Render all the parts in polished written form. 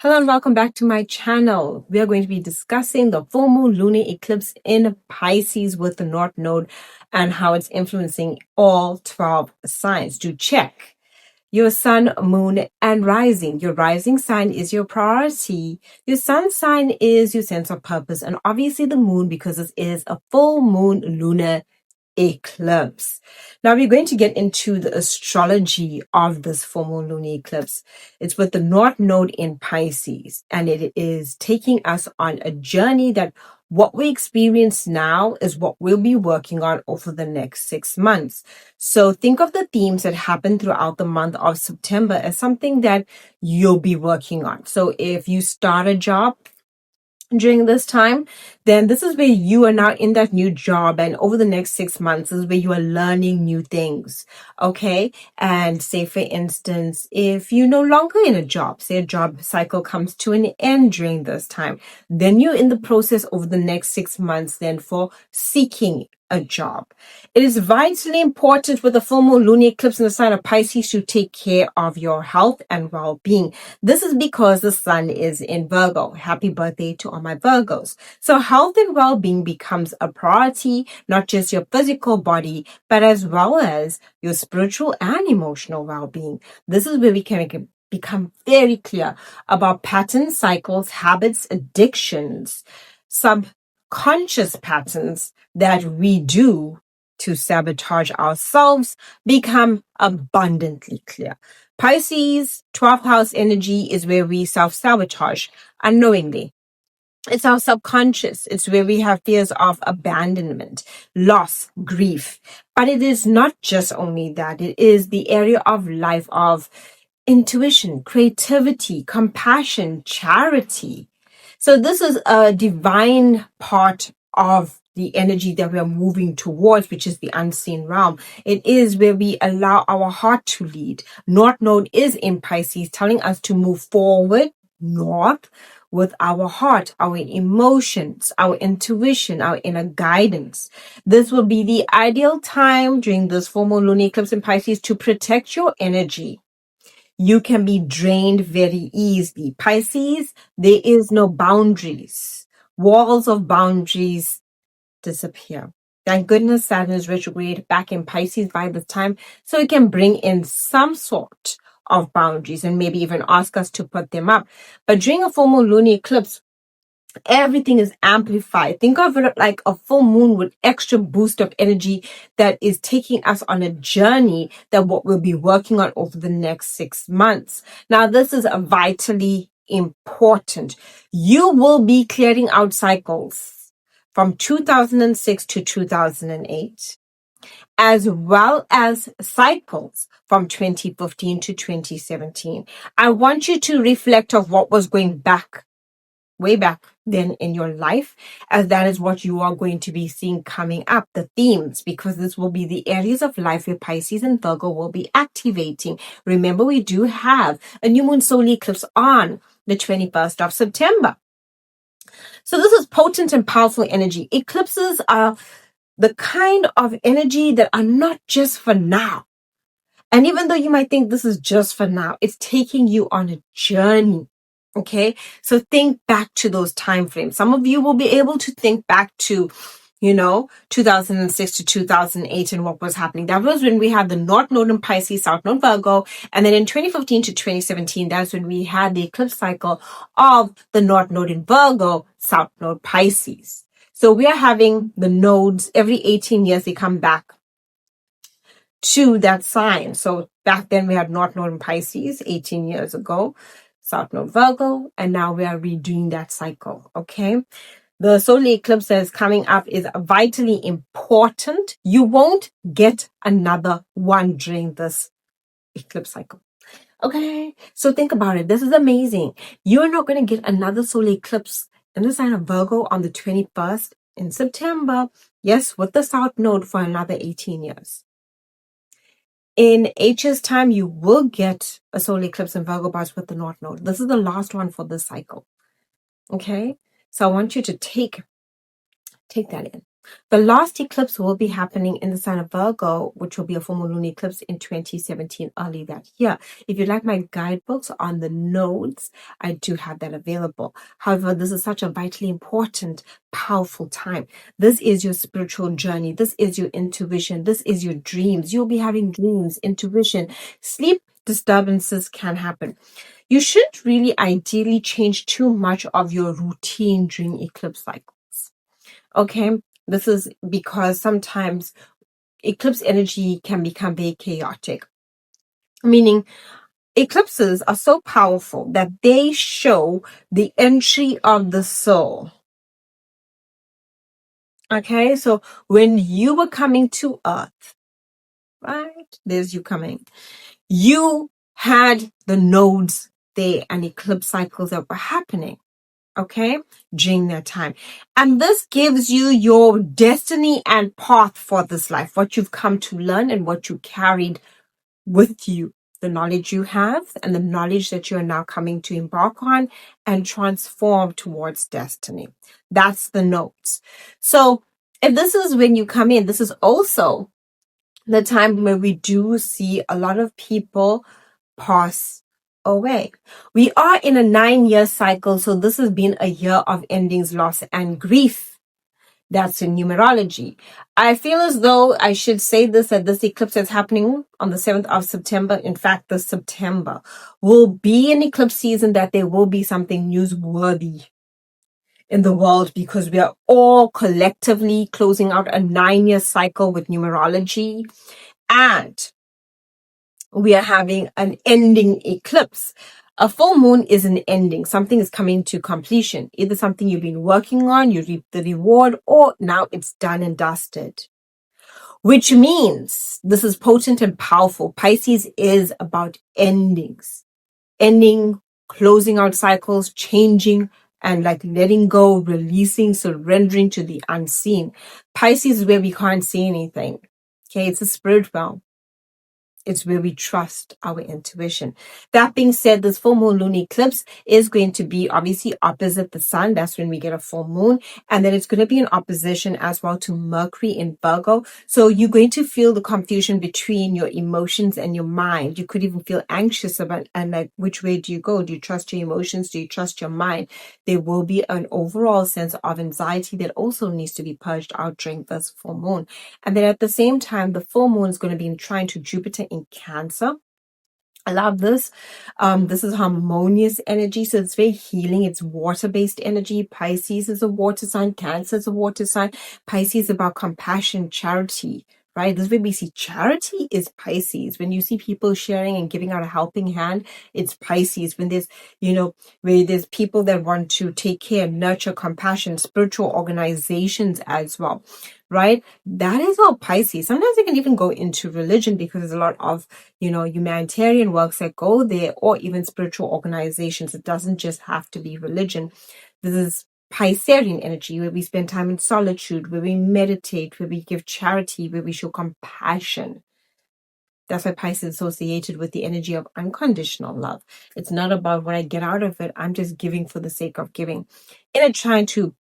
Hello and welcome back to my channel. We are going to be discussing the full moon lunar eclipse in Pisces with the North Node and how it's influencing all 12 signs. Do check your sun, moon, and rising. Your rising sign is your priority. Your sun sign is your sense of purpose. And obviously the moon, because it is a full moon lunar eclipse. Now we're going to get into the astrology of this full moon lunar eclipse. It's with the North Node in Pisces, and it is taking us on a journey that what we experience now is what we'll be working on over the next 6 months. So think of the themes that happen throughout the month of September as something that you'll be working on. So if you start a job during this time, then this is where you are now in that new job, and over the next 6 months is where you are learning new things. Okay. And say, for instance, if you're no longer in a job, say a job cycle comes to an end during this time, then you're in the process over the next 6 months then for seeking a job. It is vitally important with the full moon lunar eclipse in the sign of Pisces to take care of your health and well-being. This is because the sun is in Virgo. Happy birthday to all my Virgos. So health and well-being becomes a priority, not just your physical body, but as well as your spiritual and emotional well-being. This is where we can become very clear about patterns, cycles, habits, addictions, subconscious patterns that we do to sabotage ourselves become abundantly clear. Pisces 12th house energy is where we self-sabotage unknowingly. It's our subconscious. It's where we have fears of abandonment, loss, grief. But it is not just only that. It is the area of life of intuition, creativity, compassion, charity. So this is a divine part of the energy that we are moving towards, which is the unseen realm. It is where we allow our heart to lead. North Node is in Pisces, telling us to move forward north with our heart, our emotions, our intuition, our inner guidance. This will be the ideal time during this full moon lunar eclipse in Pisces to protect your energy. You can be drained very easily. Pisces, there is no boundaries. Walls of boundaries disappear. Thank goodness Saturn is retrograde back in Pisces by this time, so it can bring in some sort of boundaries and maybe even ask us to put them up. But during a full moon lunar eclipse, everything is amplified. Think of it like a full moon with extra boost of energy that is taking us on a journey that what we'll be working on over the next 6 months. Now, this is a vitally important. You will be clearing out cycles from 2006 to 2008, as well as cycles from 2015 to 2017. I want you to reflect of what was going back, way back then in your life, as that is what you are going to be seeing coming up, the themes, because this will be the areas of life where Pisces and Virgo will be activating. Remember, we do have a new moon solar eclipse on the 21st of September. So this is potent and powerful energy. Eclipses are the kind of energy that are not just for now. And even though you might think this is just for now, it's taking you on a journey. Okay. So think back to those time frames. Some of you will be able to think back to, 2006 to 2008 and what was happening. That was when we had the North Node in Pisces, South Node Virgo. And then in 2015 to 2017, that's when we had the eclipse cycle of the North Node in Virgo, South Node Pisces. So we are having the nodes every 18 years, they come back to that sign. So back then we had North Node in Pisces 18 years ago, South Node Virgo, and now we are redoing that cycle. Okay. The solar eclipse that is coming up is vitally important. You won't get another one during this eclipse cycle. Okay. So think about it. This is amazing. You're not going to get another solar eclipse in the sign of Virgo on the 21st in September. Yes, with the South Node for another 18 years. In H's time, you will get a solar eclipse in Virgo bars with the North Node. This is the last one for this cycle. Okay. So I want you to take that in. The last eclipse will be happening in the sign of Virgo, which will be a full moon lunar eclipse in 2017, early that year. If you like my guidebooks on the nodes, I do have that available. However, this is such a vitally important, powerful time. This is your spiritual journey. This is your intuition. This is your dreams. You'll be having dreams, intuition, sleep disturbances can happen. You shouldn't really ideally change too much of your routine during eclipse cycles. Okay, this is because sometimes eclipse energy can become very chaotic, meaning eclipses are so powerful that they show the entry of the soul. Okay, so when you were coming to Earth, right, there's you coming, you had the nodes there and eclipse cycles that were happening. Okay, during that time. And this gives you your destiny and path for this life, what you've come to learn and what you carried with you, the knowledge you have and the knowledge that you're now coming to embark on and transform towards destiny. That's the notes. So if this is when you come in, this is also the time where we do see a lot of people pass away. We are in a 9-year cycle, so this has been a year of endings, loss, and grief. That's in numerology. I feel as though I should say this, that this eclipse is happening on the 7th of September. In fact, this September will be an eclipse season that there will be something newsworthy in the world because we are all collectively closing out a 9-year cycle with numerology, and we are having an ending eclipse. A full moon is an ending. Something is coming to completion. Either something you've been working on, you reap the reward, or now it's done and dusted. Which means this is potent and powerful. Pisces is about endings. Ending, closing out cycles, changing, and like letting go, releasing, surrendering to the unseen. Pisces is where we can't see anything. Okay, it's a spirit realm. It's where we trust our intuition. That being said, this full moon lunar eclipse is going to be obviously opposite the sun. That's when we get a full moon. And then it's going to be in opposition as well to Mercury in Virgo. So you're going to feel the confusion between your emotions and your mind. You could even feel anxious about, and like, which way do you go? Do you trust your emotions? Do you trust your mind? There will be an overall sense of anxiety that also needs to be purged out during this full moon. And then at the same time, the full moon is going to be trying to Jupiter in Cancer. I love this. This is harmonious energy. So it's very healing. It's water-based energy. Pisces is a water sign. Cancer is a water sign. Pisces is about compassion, charity, right? This is where we see charity is Pisces. When you see people sharing and giving out a helping hand, it's Pisces. When there's, where there's people that want to take care, nurture, compassion, spiritual organizations as well, right? That is all Pisces. Sometimes they can even go into religion because there's a lot of, humanitarian works that go there, or even spiritual organizations. It doesn't just have to be religion. This is Piscean energy, where we spend time in solitude, where we meditate, where we give charity, where we show compassion. That's why Pisces is associated with the energy of unconditional love. It's not about what I get out of it. I'm just giving for the sake of giving. In a trying to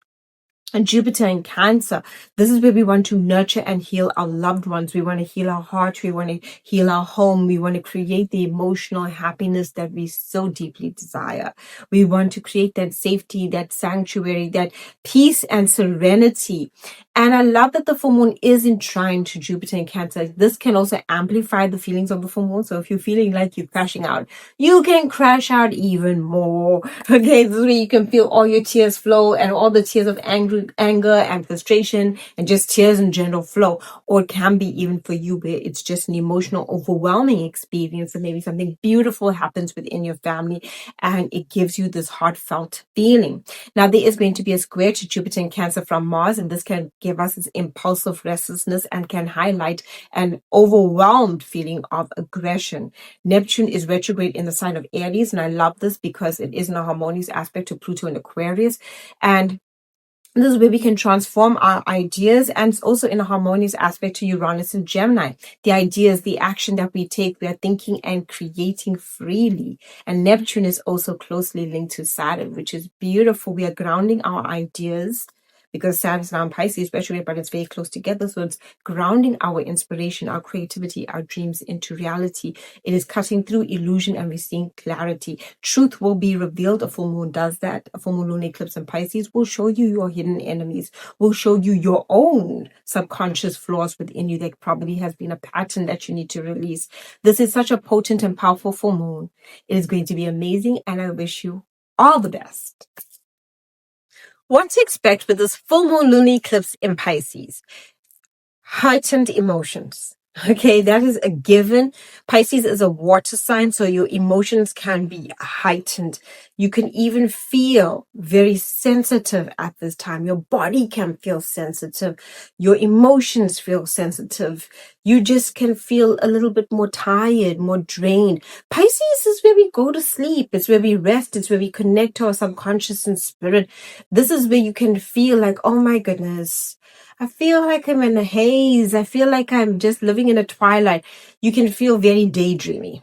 and Jupiter in Cancer, this is where we want to nurture and heal our loved ones. We want to heal our heart. We want to heal our home. We want to create the emotional happiness that we so deeply desire. We want to create that safety, that sanctuary, that peace and serenity. And I love that the full moon is in trine to Jupiter in Cancer. This can also amplify the feelings of the full moon. So if you're feeling like you're crashing out, you can crash out even more. Okay, this is where you can feel all your tears flow, and all the tears of anger and frustration and just tears in general flow. Or it can be even for you where it's just an emotional, overwhelming experience, and maybe something beautiful happens within your family and it gives you this heartfelt feeling. Now, there is going to be a square to Jupiter in Cancer from Mars, and this can give us this impulsive restlessness and can highlight an overwhelmed feeling of aggression. Neptune is retrograde in the sign of Aries, and I love this because it is in a harmonious aspect to Pluto and Aquarius. And this is where we can transform our ideas, and it's also in a harmonious aspect to Uranus and Gemini. The ideas, the action that we take, we are thinking and creating freely. And Neptune is also closely linked to Saturn, which is beautiful. We are grounding our ideas. because Saturn is now in Pisces, especially, but it's very close together. So it's grounding our inspiration, our creativity, our dreams into reality. It is cutting through illusion and we're seeing clarity. Truth will be revealed. A full moon does that. A full moon lunar eclipse in Pisces will show you your hidden enemies, will show you your own subconscious flaws within you that probably has been a pattern that you need to release. This is such a potent and powerful full moon. It is going to be amazing, and I wish you all the best. What to expect with this full moon lunar eclipse in Pisces? Heightened emotions. Okay, that is a given. Pisces is a water sign, so your emotions can be heightened. You can even feel very sensitive at this time. Your body can feel sensitive. Your emotions feel sensitive. You just can feel a little bit more tired, more drained. Pisces is where we go to sleep. It's where we rest. It's where we connect to our subconscious and spirit. This is where you can feel like, oh my goodness, I feel like I'm in a haze. I feel like I'm just living in a twilight. You can feel very daydreamy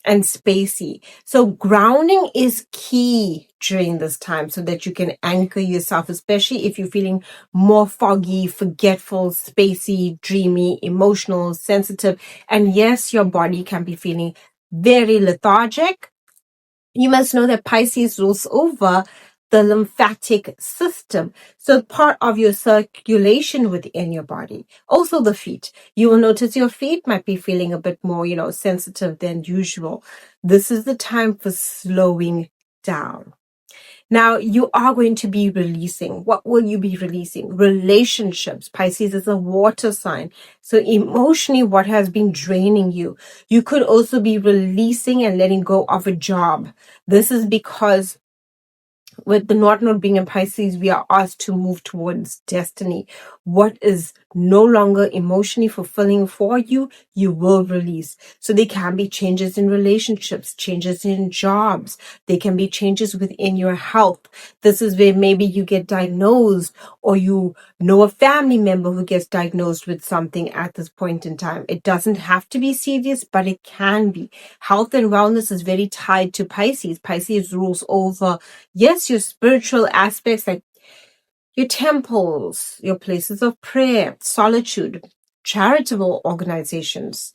and spacey. So grounding is key during this time so that you can anchor yourself, especially if you're feeling more foggy, forgetful, spacey, dreamy, emotional, sensitive. And yes, your body can be feeling very lethargic. You must know that Pisces rules over the lymphatic system. So part of your circulation within your body. Also the feet. You will notice your feet might be feeling a bit more, sensitive than usual. This is the time for slowing down. Now, you are going to be releasing. What will you be releasing? Relationships. Pisces is a water sign. So emotionally, what has been draining you? You could also be releasing and letting go of a job. This is because with the North Node being in Pisces, we are asked to move towards destiny. What is no longer emotionally fulfilling for you, you will release. So there can be changes in relationships, changes in jobs. There can be changes within your health. This is where maybe you get diagnosed or you know a family member who gets diagnosed with something at this point in time. It doesn't have to be serious, but it can be. Health and wellness is very tied to Pisces. Pisces rules over, yes, your spiritual aspects like your temples, your places of prayer, solitude, charitable organizations,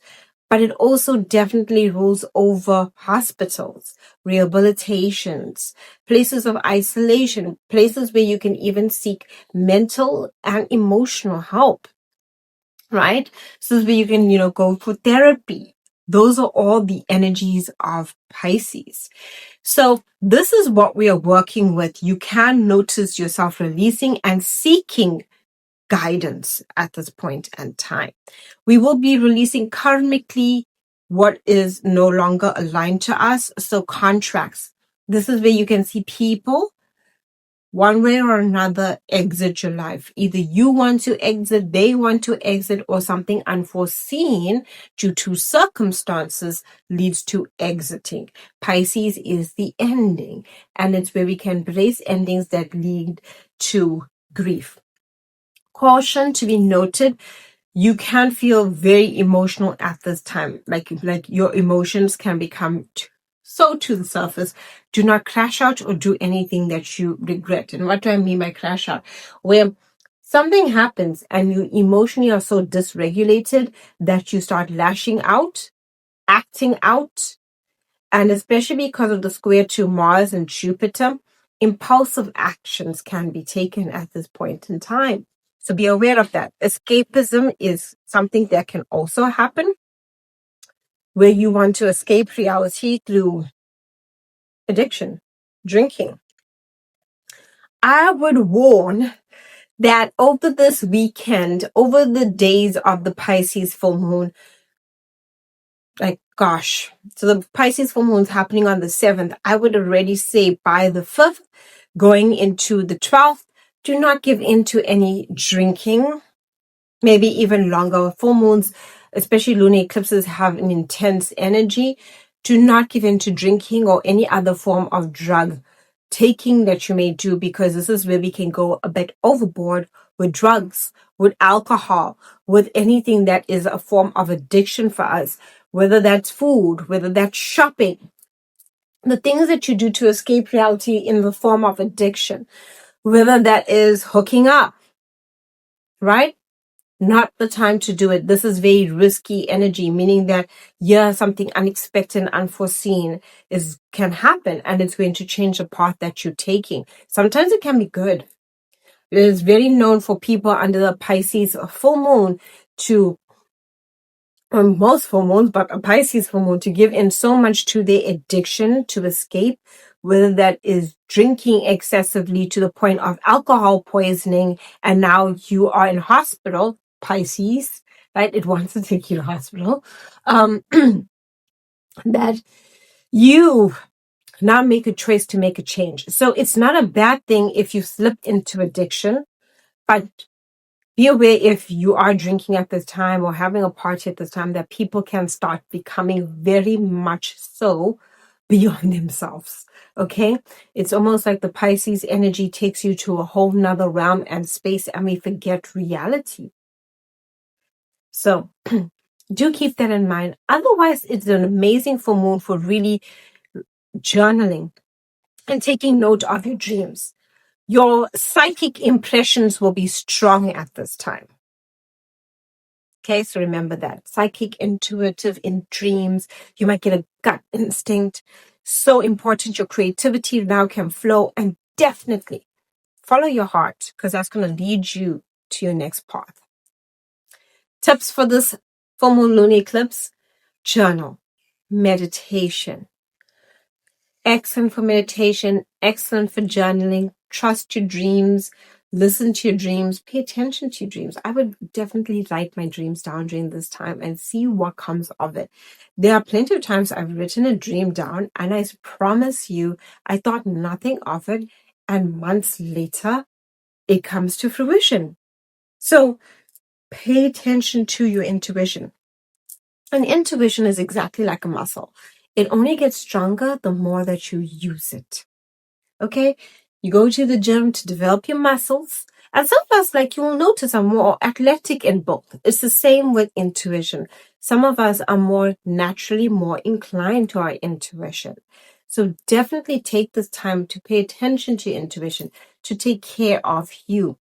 but it also definitely rules over hospitals, rehabilitations, places of isolation, places where you can even seek mental and emotional help, right? So this is where you can, go for therapy. Those are all the energies of Pisces. So this is what we are working with. You can notice yourself releasing and seeking guidance at this point in time. We will be releasing karmically what is no longer aligned to us. So contracts. This is where you can see people one way or another exit your life. Either you want to exit, they want to exit, or something unforeseen due to circumstances leads to exiting. Pisces is the ending, and it's where we can brace endings that lead to grief. Caution to be noted. You can feel very emotional at this time. Like your emotions can become so to the surface. Do not crash out or do anything that you regret. And what do I mean by crash out? Where something happens and you emotionally are so dysregulated that you start lashing out, acting out, and especially because of the square to Mars and Jupiter, impulsive actions can be taken at this point in time. So be aware of that. Escapism is something that can also happen where you want to escape reality through addiction, drinking. I would warn that over this weekend, over the days of the Pisces full moon, so the Pisces full moon is happening on the 7th. I would already say by the 5th, going into the 12th, do not give in to any drinking. Maybe even longer. Full moons, especially lunar eclipses, have an intense energy. Do not give in to drinking or any other form of drug taking that you may do, because this is where we can go a bit overboard with drugs, with alcohol, with anything that is a form of addiction for us, whether that's food, whether that's shopping, the things that you do to escape reality in the form of addiction. whether that is hooking up, right? Not the time to do it. This is very risky energy, meaning that, yeah, something unexpected and unforeseen can happen, and it's going to change the path that you're taking. Sometimes it can be good. It is very known for people under the Pisces full moon to, or most full moons, but a Pisces full moon, to give in so much to their addiction to escape, whether that is drinking excessively to the point of alcohol poisoning, and now you are in hospital, Pisces, right? It wants to take you to hospital. That you now make a choice to make a change. So it's not a bad thing if you slip into addiction, but be aware if you are drinking at this time or having a party at this time that people can start becoming very much so beyond themselves. Okay? It's almost like the Pisces energy takes you to a whole nother realm and space, and we forget reality. So do keep that in mind. Otherwise, it's an amazing full moon for really journaling and taking note of your dreams. Your psychic impressions will be strong at this time. Okay, so remember that. Psychic, intuitive, in dreams. You might get a gut instinct. So important. Your creativity now can flow, and definitely follow your heart, because that's going to lead you to your next path. Tips for this full moon lunar eclipse: journal, meditation. Excellent for meditation, excellent for journaling. Trust your dreams, listen to your dreams, pay attention to your dreams. I would definitely write my dreams down during this time and see what comes of it. There are plenty of times I've written a dream down, and I promise you, I thought nothing of it, and months later, it comes to fruition. So pay attention to your intuition. And intuition is exactly like a muscle. It only gets stronger the more that you use it. Okay? You go to the gym to develop your muscles, and some of us, like, you'll notice, are more athletic in both. It's the same with intuition. Some of us are more naturally more inclined to our intuition. So definitely take this time to pay attention to your intuition, to take care of you.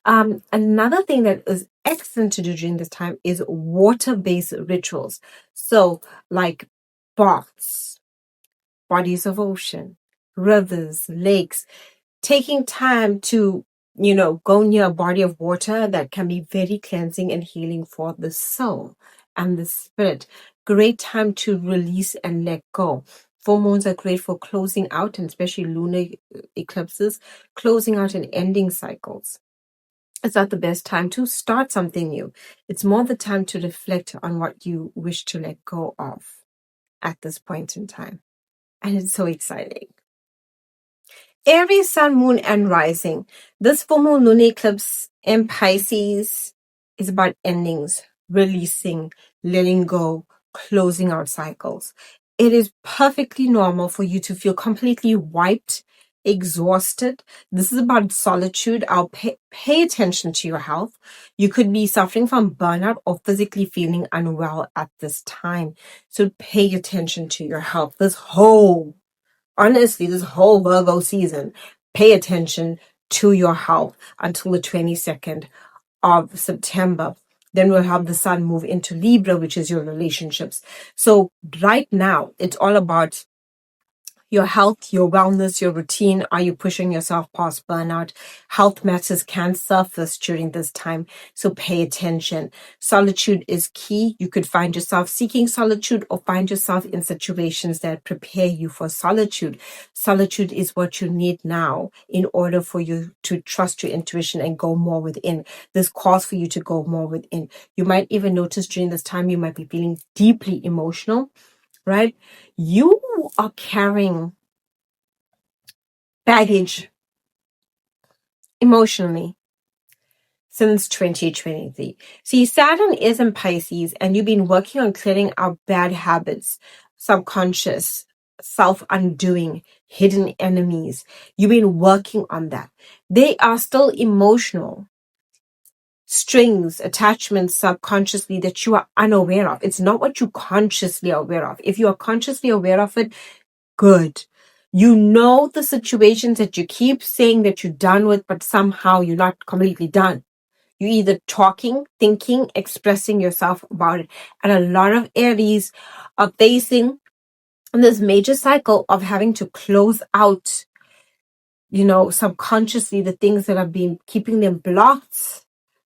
Another thing that is excellent to do during this time is water-based rituals. So like baths, bodies of ocean, rivers, lakes, taking time to, go near a body of water that can be very cleansing and healing for the soul and the spirit. Great time to release and let go. Full moons are great for closing out, and especially lunar eclipses, closing out and ending cycles. It's not the best time to start something new. It's more the time to reflect on what you wish to let go of at this point in time. And it's so exciting. Aries, sun, moon, and rising. This full moon lunar eclipse in Pisces is about endings, releasing, letting go, closing out cycles. It is perfectly normal for you to feel completely wiped, exhausted. This is about solitude. I'll pay attention to your health. You could be suffering from burnout or physically feeling unwell at this time. So pay attention to your health. Honestly, this whole Virgo season, pay attention to your health until the 22nd of September. Then we'll have the sun move into Libra, which is your relationships. So right now, it's all about your health, your wellness, your routine. Are you pushing yourself past burnout? Health matters can surface during this time, so pay attention. Solitude is key. You could find yourself seeking solitude or find yourself in situations that prepare you for solitude. Solitude is what you need now in order for you to trust your intuition and go more within. This calls for you to go more within. You might even notice during this time you might be feeling deeply emotional, right? You are carrying baggage emotionally since 2023. See, Saturn is in Pisces, and you've been working on clearing out bad habits, subconscious, self-undoing, hidden enemies. You've been working on that. They are still emotional strings, attachments subconsciously that you are unaware of. It's not what you consciously are aware of. If you are consciously aware of it, good. You know the situations that you keep saying that you're done with, but somehow you're not completely done. You're either talking, thinking, expressing yourself about it. And a lot of Aries are facing this major cycle of having to close out, subconsciously the things that have been keeping them blocked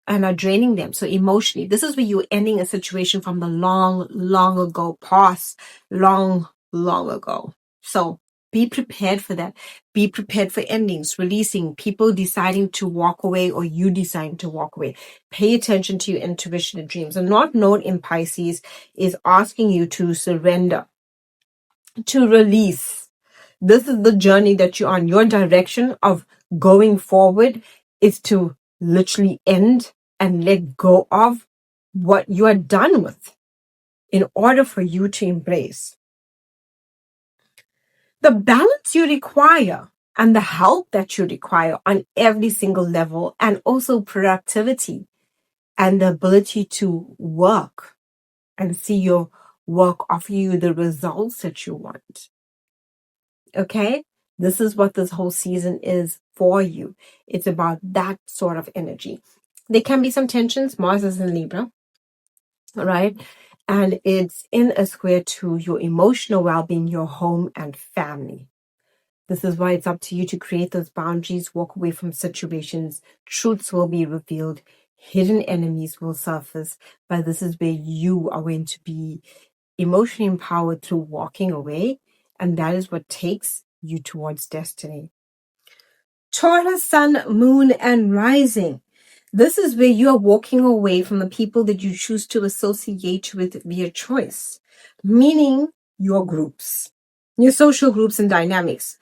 and are draining them. So emotionally, this is where you're ending a situation from the long, long ago past, long, long ago. So be prepared for that. Be prepared for endings, releasing, people deciding to walk away or you deciding to walk away. Pay attention to your intuition and dreams. A North Node in Pisces is asking you to surrender, to release. This is the journey that you're on. Your direction of going forward is to literally end and let go of what you are done with in order for you to embrace the balance you require and the help that you require on every single level, and also productivity and the ability to work and see your work offer you the results that you want. Okay? This is what this whole season is for you. It's about that sort of energy. There can be some tensions. Mars is in Libra, right? And it's in a square to your emotional well-being, your home and family. This is why it's up to you to create those boundaries, walk away from situations. Truths will be revealed. Hidden enemies will surface. But this is where you are going to be emotionally empowered through walking away. And that is what takes you towards destiny. Taurus, sun, moon, and rising. This is where you are walking away from the people that you choose to associate with via choice, meaning your groups, your social groups and dynamics.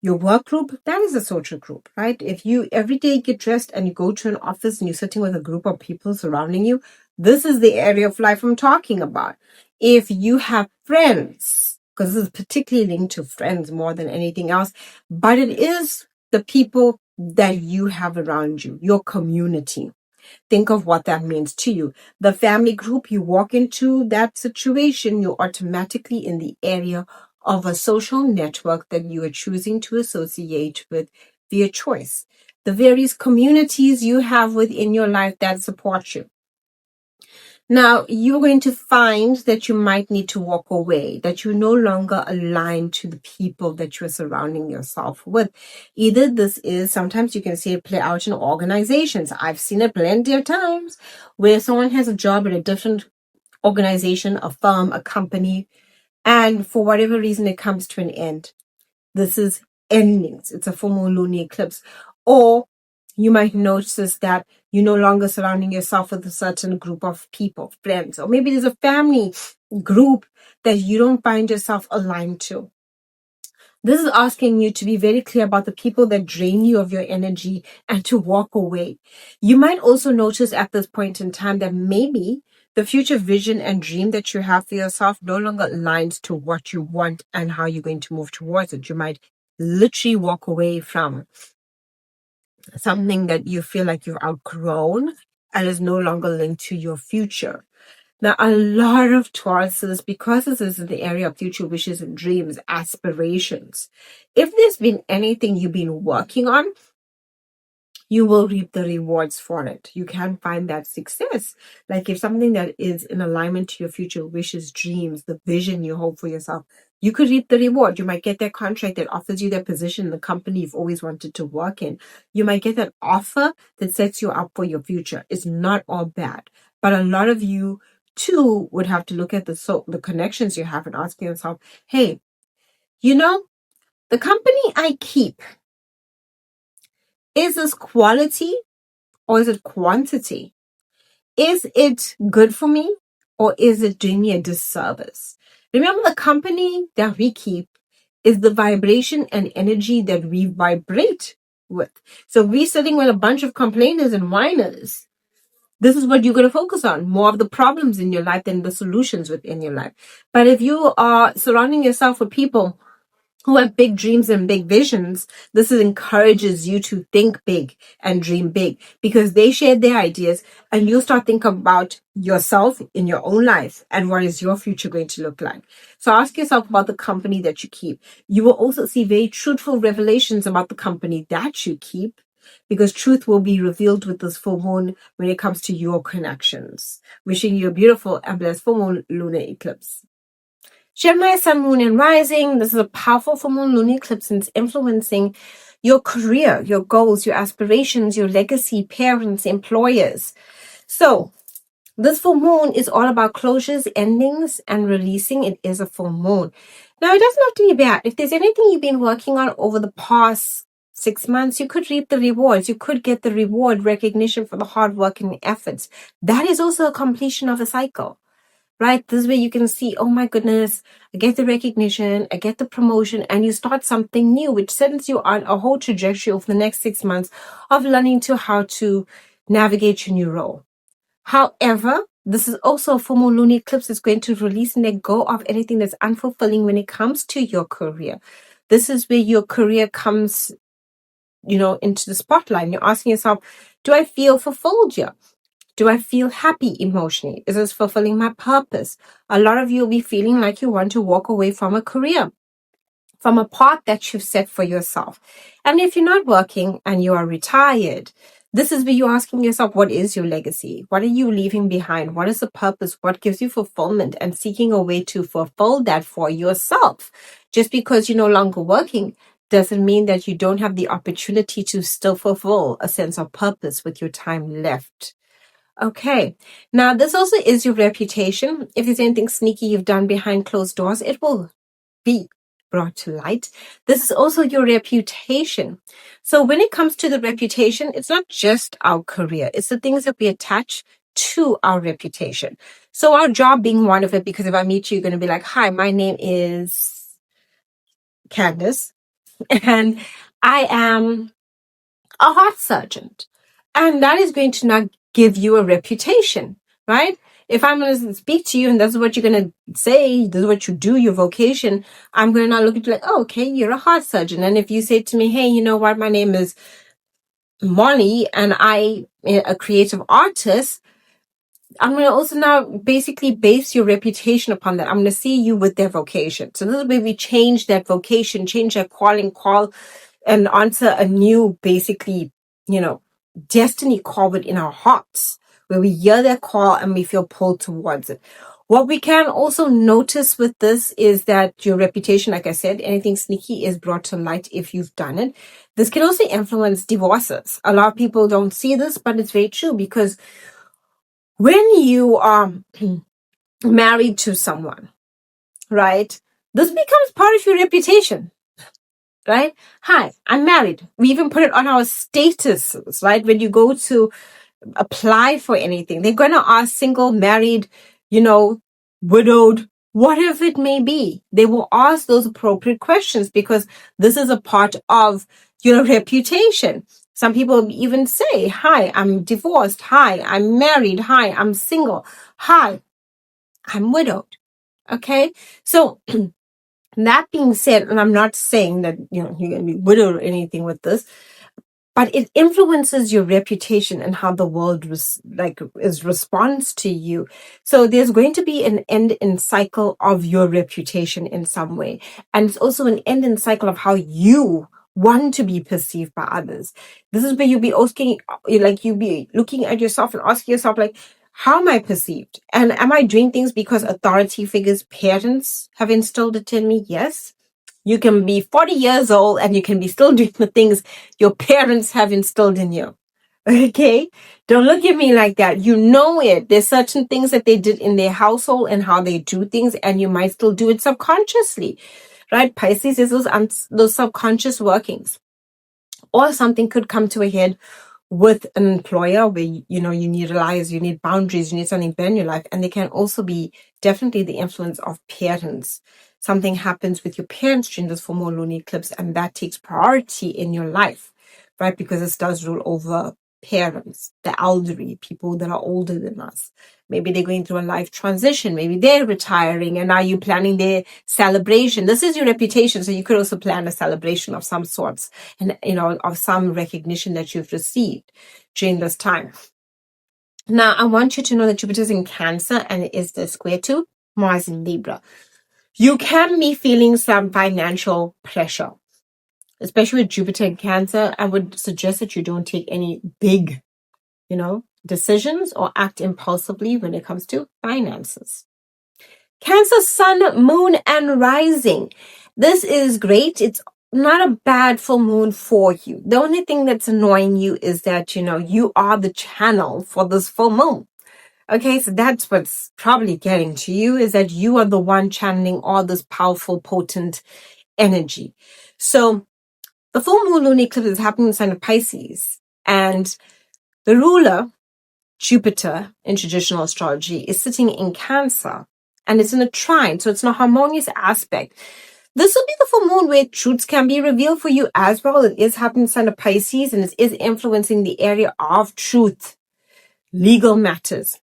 Your work group, that is a social group, right? If you every day get dressed and you go to an office and you're sitting with a group of people surrounding you, this is the area of life I'm talking about. If you have friends, because this is particularly linked to friends more than anything else, but it is the people that you have around you, your community. Think of what that means to you. The family group, you walk into that situation, you're automatically in the area of a social network that you are choosing to associate with via choice. The various communities you have within your life that support you. Now, you're going to find that you might need to walk away, that you're no longer aligned to the people that you're surrounding yourself with. Either this is, sometimes you can see it play out in organizations. I've seen it plenty of times where someone has a job at a different organization, a firm, a company, and for whatever reason, it comes to an end. This is endings. It's a full moon lunar eclipse. Or you might notice that you're no longer surrounding yourself with a certain group of people, friends, or maybe there's a family group that you don't find yourself aligned to. This is asking you to be very clear about the people that drain you of your energy and to walk away. You might also notice at this point in time that maybe the future vision and dream that you have for yourself no longer aligns to what you want and how you're going to move towards it. You might literally walk away from something that you feel like you've outgrown and is no longer linked to your future. Now, a lot of Tauruses, because this is the area of future wishes and dreams, aspirations, if there's been anything you've been working on, you will reap the rewards for it. You can find that success. Like if something that is in alignment to your future wishes, dreams, the vision you hold for yourself, you could reap the reward. You might get that contract that offers you that position in the company you've always wanted to work in. You might get that offer that sets you up for your future. It's not all bad. But a lot of you too would have to look at the connections you have and ask yourself, hey, the company I keep, is this quality or is it quantity? Is it good for me or is it doing me a disservice? Remember, the company that we keep is the vibration and energy that we vibrate with. So we're sitting with a bunch of complainers and whiners. This is what you're going to focus on, more of the problems in your life than the solutions within your life. But if you are surrounding yourself with people who have big dreams and big visions, this encourages you to think big and dream big, because they share their ideas and you start thinking about yourself in your own life and what is your future going to look like. So ask yourself about the company that you keep. You will also see very truthful revelations about the company that you keep, because truth will be revealed with this full moon when it comes to your connections. Wishing you a beautiful and blessed full moon lunar eclipse. Gemini, Sun, Moon, and Rising. This is a powerful full moon lunar eclipse, and it's influencing your career, your goals, your aspirations, your legacy, parents, employers. So this full moon is all about closures, endings, and releasing. It is a full moon. Now, it doesn't have to be bad. If there's anything you've been working on over the past 6 months, you could reap the rewards. You could get the reward, recognition for the hard work and efforts. That is also a completion of a cycle. Right? This way you can see, oh my goodness, I get the recognition, I get the promotion, and you start something new, which sends you on a whole trajectory over the next 6 months of learning how to navigate your new role. However, this is also a full moon lunar eclipse that's going to release and let go of anything that's unfulfilling when it comes to your career. This is where your career comes, into the spotlight. And you're asking yourself, do I feel fulfilled here? Do I feel happy emotionally? Is this fulfilling my purpose? A lot of you will be feeling like you want to walk away from a career, from a path that you've set for yourself. And if you're not working and you are retired, this is where you're asking yourself, what is your legacy? What are you leaving behind? What is the purpose? What gives you fulfillment? And seeking a way to fulfill that for yourself. Just because you're no longer working doesn't mean that you don't have the opportunity to still fulfill a sense of purpose with your time left. Okay, now this also is your reputation. If there's anything sneaky you've done behind closed doors, it will be brought to light. This is also your reputation. So when it comes to the reputation, it's not just our career. It's the things that we attach to our reputation. So our job being one of it, because if I meet you, you're going to be like, hi, my name is Candace, and I am a heart surgeon. And that is going to not give you a reputation, right? If I'm going to speak to you and that's what you're going to say, this is what you do, your vocation, I'm going to not look at you like, oh, okay, you're a heart surgeon. And if you say to me, hey, you know what, my name is Molly and I am a creative artist, I'm going to also now basically base your reputation upon that. I'm going to see you with their vocation. So this is where we change that vocation, change that calling, call and answer a new, basically, destiny call within our hearts, where we hear that call and we feel pulled towards it. What we can also notice with this is that your reputation, like I said, anything sneaky is brought to light if you've done it. This can also influence divorces. A lot of people don't see this, but it's very true, because when you are married to someone, right, this becomes part of your reputation. Right? Hi, I'm married. We even put it on our statuses, right? When you go to apply for anything, they're going to ask single, married, widowed, whatever it may be. They will ask those appropriate questions because this is a part of your reputation. Some people even say, hi, I'm divorced. Hi, I'm married. Hi, I'm single. Hi, I'm widowed. Okay? So that being said, and I'm not saying that, you're going to be widowed or anything with this, but it influences your reputation and how the world responds to you. So there's going to be an end in cycle of your reputation in some way. And it's also an end in cycle of how you want to be perceived by others. This is where you'll be asking, you'll be looking at yourself and asking yourself, how am I perceived? And am I doing things because authority figures, parents have instilled it in me? Yes. You can be 40 years old and you can be still doing the things your parents have instilled in you. Okay? Don't look at me like that. You know it. There's certain things that they did in their household and how they do things, and you might still do it subconsciously. Right? Pisces is those subconscious workings. Or something could come to a head with an employer where, you need allies, you need boundaries, you need something better in your life. And they can also be definitely the influence of parents. Something happens with your parents during this full moon lunar eclipse, and that takes priority in your life, right? Because this does rule over parents, the elderly, people that are older than us. Maybe they're going through a life transition. Maybe they're retiring, and are you planning their celebration? This is your reputation. So you could also plan a celebration of some sorts and, of some recognition that you've received during this time. Now, I want you to know that Jupiter's in Cancer and it is the square to Mars in Libra. You can be feeling some financial pressure, especially with Jupiter in Cancer. I would suggest that you don't take any big, decisions or act impulsively when it comes to finances. Cancer, Sun, Moon, and Rising. This is great. It's not a bad full moon for you. The only thing that's annoying you is that, you are the channel for this full moon. Okay, so that's what's probably getting to you, is that you are the one channeling all this powerful, potent energy. So the full moon lunar eclipse is happening in the sign of Pisces, and the ruler, Jupiter, in traditional astrology, is sitting in Cancer, and it's in a trine, so it's an harmonious aspect. This will be the full moon where truths can be revealed for you as well. It is happening in the sign of Pisces, and it is influencing the area of truth, legal matters.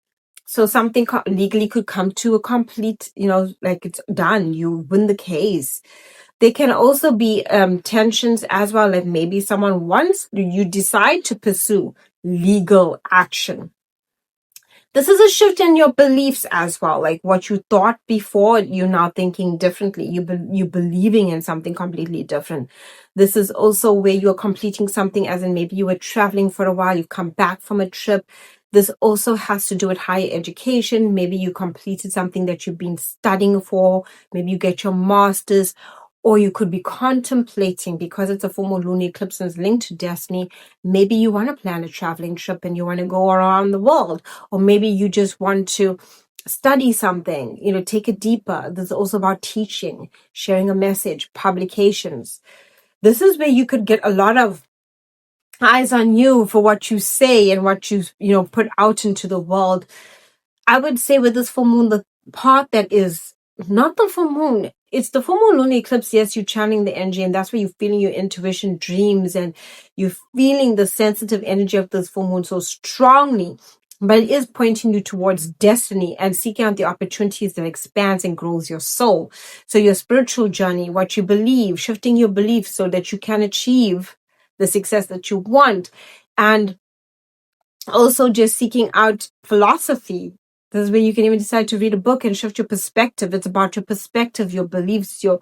So something legally could come to a complete, like it's done. You win the case. There can also be tensions as well. Like maybe someone wants, you decide to pursue legal action. This is a shift in your beliefs as well. Like what you thought before, you're now thinking differently. You're believing in something completely different. This is also where you're completing something, as in maybe you were traveling for a while, you've come back from a trip. This also has to do with higher education. Maybe you completed something that you've been studying for. Maybe you get your master's, or you could be contemplating, because it's a full moon lunar eclipse and it's linked to destiny. Maybe you want to plan a traveling trip and you want to go around the world, or maybe you just want to study something, take it deeper. This is also about teaching, sharing a message, publications. This is where you could get a lot of eyes on you for what you say and what you put out into the world. I would say with this full moon, the part that is not the full moon, it's the full moon lunar eclipse. Yes, you're channeling the energy, and that's where you're feeling your intuition, dreams, and you're feeling the sensitive energy of this full moon so strongly. But it is pointing you towards destiny and seeking out the opportunities that expands and grows your soul. So your spiritual journey, what you believe, shifting your beliefs so that you can achieve the success that you want, and also just seeking out philosophy. This is where you can even decide to read a book and shift your perspective. It's about your perspective, your beliefs, the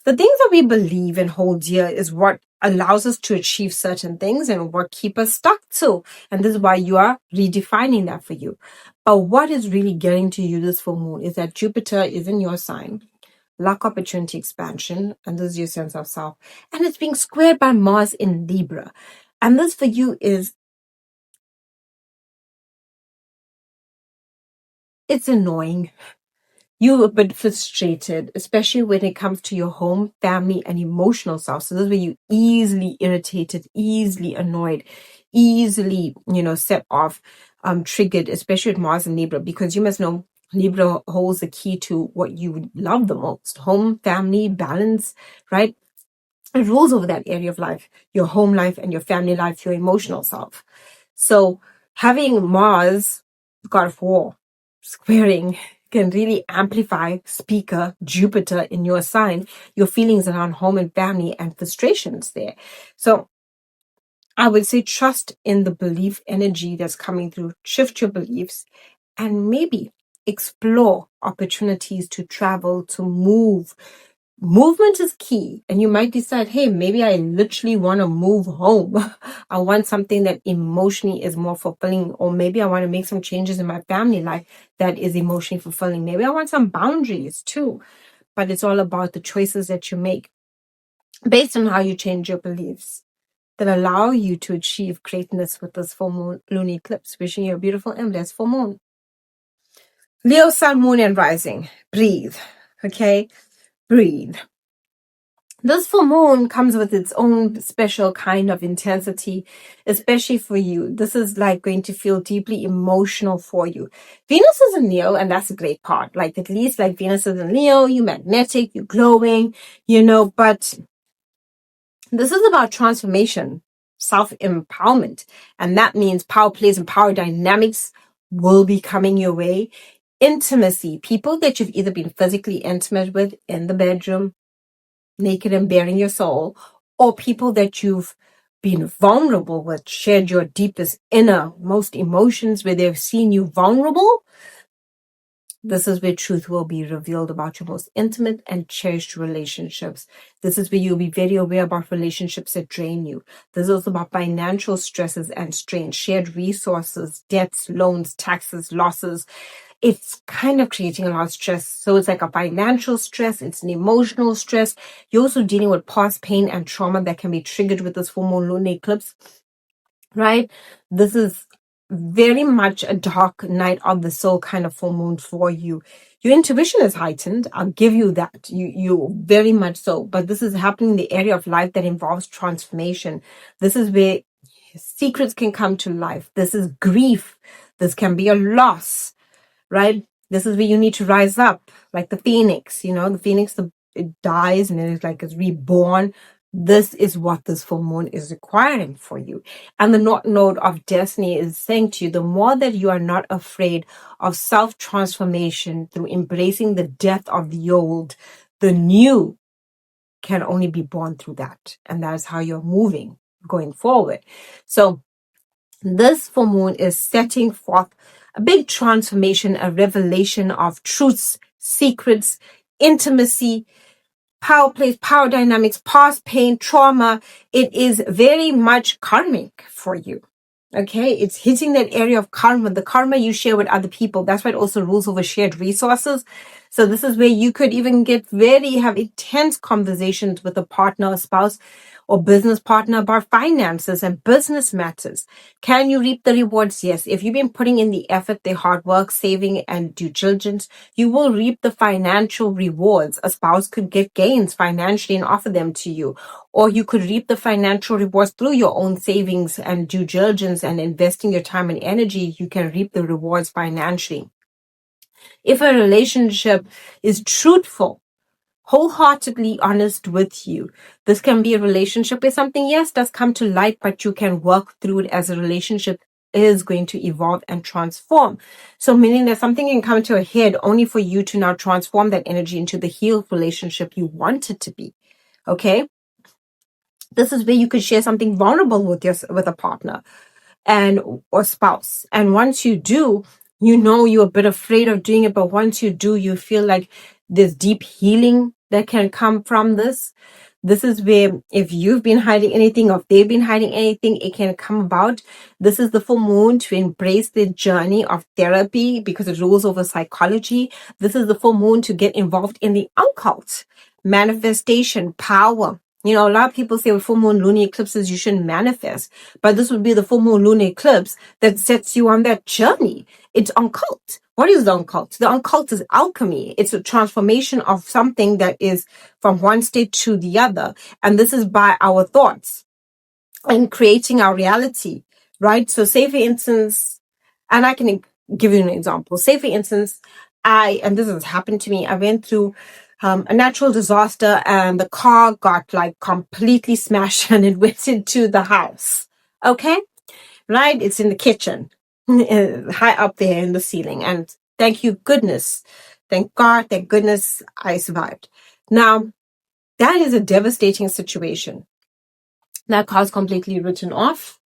things that we believe and hold dear is what allows us to achieve certain things and what keep us stuck to. And this is why you are redefining that for you. But what is really getting to you this full moon is that Jupiter is in your sign. Luck, opportunity, expansion, and this is your sense of self. And it's being squared by Mars in Libra. And this for you is, it's annoying. You're a bit frustrated, especially when it comes to your home, family, and emotional self. So this is where you're easily irritated, easily annoyed, easily, set off, triggered, especially with Mars and Libra, because you must know Libra holds the key to what you love the most: home, family, balance, right? It rules over that area of life, your home life and your family life, your emotional self. So having Mars, God of War, squaring can really amplify speaker Jupiter in your sign, your feelings around home and family and frustrations there. So I would say trust in the belief energy that's coming through, shift your beliefs, and maybe explore opportunities to travel, to move. Movement is key, and you might decide, hey, maybe I literally want to move home. I want something that emotionally is more fulfilling, or maybe I want to make some changes in my family life that is emotionally fulfilling. Maybe I want some boundaries too, but it's all about the choices that you make based on how you change your beliefs that allow you to achieve greatness with this full moon lunar eclipse. Wishing you a beautiful and blessed full moon. Leo, Sun, Moon, and Rising. Breathe, okay? Breathe. This full moon comes with its own special kind of intensity, especially for you. This is like going to feel deeply emotional for you. Venus is in Leo, and that's a great part. Like at least like Venus is in Leo, you're magnetic, you're glowing, but this is about transformation. self-empowerment. And that means power plays and power dynamics will be coming your way. Intimacy, people that you've either been physically intimate with in the bedroom, naked and bearing your soul, or people that you've been vulnerable with, shared your deepest inner, most emotions, where they've seen you vulnerable. This is where truth will be revealed about your most intimate and cherished relationships. This is where you'll be very aware about relationships that drain you. This is also about financial stresses and strain, shared resources, debts, loans, taxes, losses. It's kind of creating a lot of stress. So it's like a financial stress. It's an emotional stress. You're also dealing with past pain and trauma that can be triggered with this full moon lunar eclipse, right? This is very much a dark night of the soul kind of full moon for you. Your intuition is heightened. I'll give you that. You very much so. But this is happening in the area of life that involves transformation. This is where secrets can come to life. This is grief. This can be a loss, right? This is where you need to rise up, like the phoenix. The phoenix, it dies and then it's reborn. This is what this full moon is requiring for you. And the North Node of Destiny is saying to you, the more that you are not afraid of self-transformation through embracing the death of the old, the new can only be born through that. And that's how you're moving going forward. So this full moon is setting forth a big transformation, a revelation of truths, secrets, intimacy, power plays, power dynamics, past pain, trauma. It is very much karmic for you. Okay, it's hitting that area of karma, the karma you share with other people. That's why it also rules over shared resources. So this is where you could even have intense conversations with a partner, a spouse, or business partner about finances and business matters. Can you reap the rewards? Yes. If you've been putting in the effort, the hard work, saving, and due diligence, you will reap the financial rewards. A spouse could get gains financially and offer them to you. Or you could reap the financial rewards through your own savings and due diligence and investing your time and energy. You can reap the rewards financially. If a relationship is truthful, wholeheartedly honest with you, this can be a relationship where something, yes, does come to light, but you can work through it as a relationship is going to evolve and transform. So meaning that something can come to a head only for you to now transform that energy into the healed relationship you want it to be. Okay? This is where you could share something vulnerable with a partner or spouse. And once you do, you're a bit afraid of doing it, but once you do, you feel like there's deep healing that can come from this. This is where if you've been hiding anything or if they've been hiding anything, it can come about. This is the full moon to embrace the journey of therapy because it rules over psychology. This is the full moon to get involved in the occult, manifestation, power. A lot of people say with full moon lunar eclipses, you shouldn't manifest. But this would be the full moon lunar eclipse that sets you on that journey. It's occult. What is the occult? The occult is alchemy. It's a transformation of something that is from one state to the other. And this is by our thoughts and creating our reality, right? So say for instance, and I can give you an example. Say for instance, and this has happened to me, I went through a natural disaster and the car got completely smashed and it went into the house. Okay? Right? It's in the kitchen, high up there in the ceiling. And thank goodness, I survived. Now, that is a devastating situation. That car's completely written off.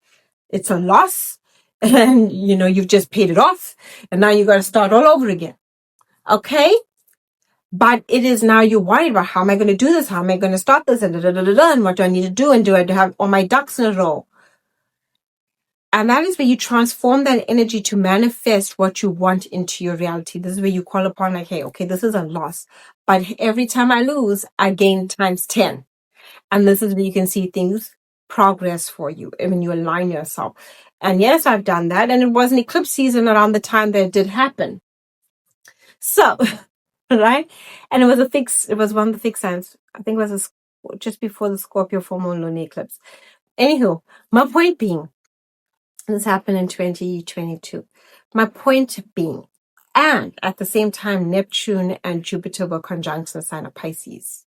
It's a loss. And, you've just paid it off. And now you got to start all over again. Okay? But it is now you're worried about how am I going to do this? How am I going to start this? And what do I need to do? And do I have all my ducks in a row? And that is where you transform that energy to manifest what you want into your reality. This is where you call upon hey, okay, this is a loss. But every time I lose, I gain times 10. And this is where you can see things progress for you when you align yourself. And yes, I've done that. And it was an eclipse season around the time that it did happen. So... right? And it was one of the fixed signs. I think it was just before the Scorpio full moon lunar eclipse. Anywho, my point being, this happened in 2022. My point being, and at the same time, Neptune and Jupiter were conjunct in the sign of Pisces.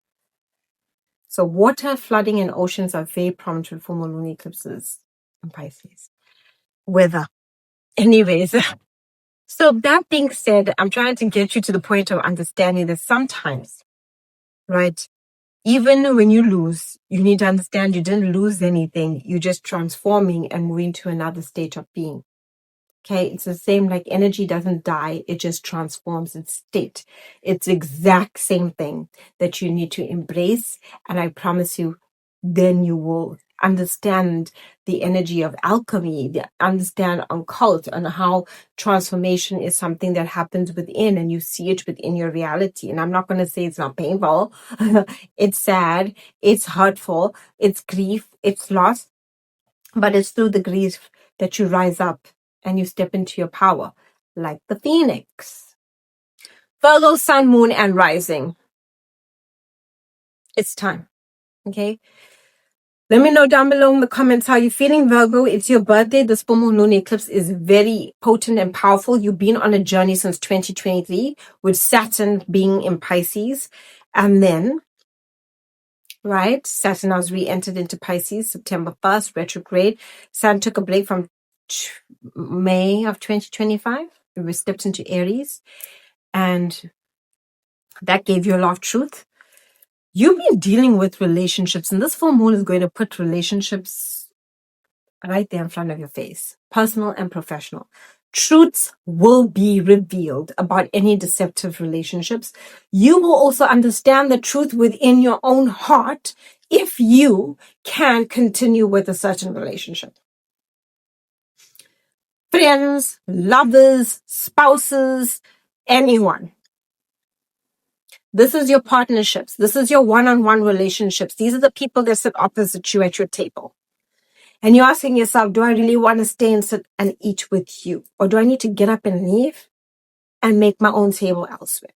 So water, flooding, and oceans are very prominent with full moon lunar eclipses in Pisces. Weather. Anyways, so that being said, I'm trying to get you to the point of understanding that sometimes, right, even when you lose, you need to understand you didn't lose anything. You're just transforming and moving to another state of being. Okay, it's the same, like energy doesn't die, it just transforms its state. It's the exact same thing that you need to embrace. And I promise you, then you will understand the energy of alchemy, understand occult, and how transformation is something that happens within, and you see it within your reality. And I'm not going to say it's not painful. It's sad, it's hurtful, it's grief, it's loss, but it's through the grief that you rise up and you step into your power, like the phoenix. Virgo, sun, moon, and rising. It's time. Okay. Let me know down below in the comments how you're feeling, Virgo. It's your birthday. This full moon lunar eclipse is very potent and powerful. You've been on a journey since 2023 with Saturn being in Pisces. And then, right, Saturn has re-entered into Pisces September 1st, retrograde. Saturn took a break from May of 2025. We stepped into Aries, and that gave you a lot of truth. You've been dealing with relationships, and this full moon is going to put relationships right there in front of your face, personal and professional. Truths will be revealed about any deceptive relationships. You will also understand the truth within your own heart if you can continue with a certain relationship. Friends, lovers, spouses, anyone. This is your partnerships. This is your one-on-one relationships. These are the people that sit opposite you at your table. And you're asking yourself, do I really want to stay and sit and eat with you? Or do I need to get up and leave and make my own table elsewhere?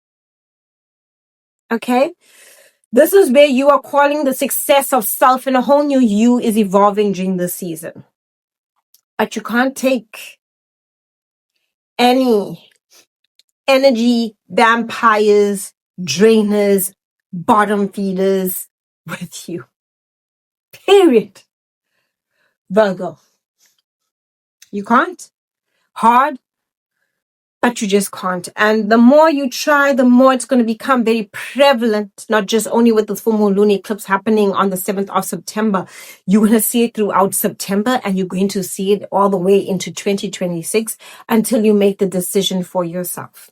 Okay? This is where you are calling the success of self, and a whole new you is evolving during this season. But you can't take any energy vampires, drainers, bottom feeders with you. Period. Virgo. You can't. Hard, but you just can't. And the more you try, the more it's going to become very prevalent, not just only with the full moon lunar eclipse happening on the 7th of September. You're going to see it throughout September, and you're going to see it all the way into 2026 until you make the decision for yourself.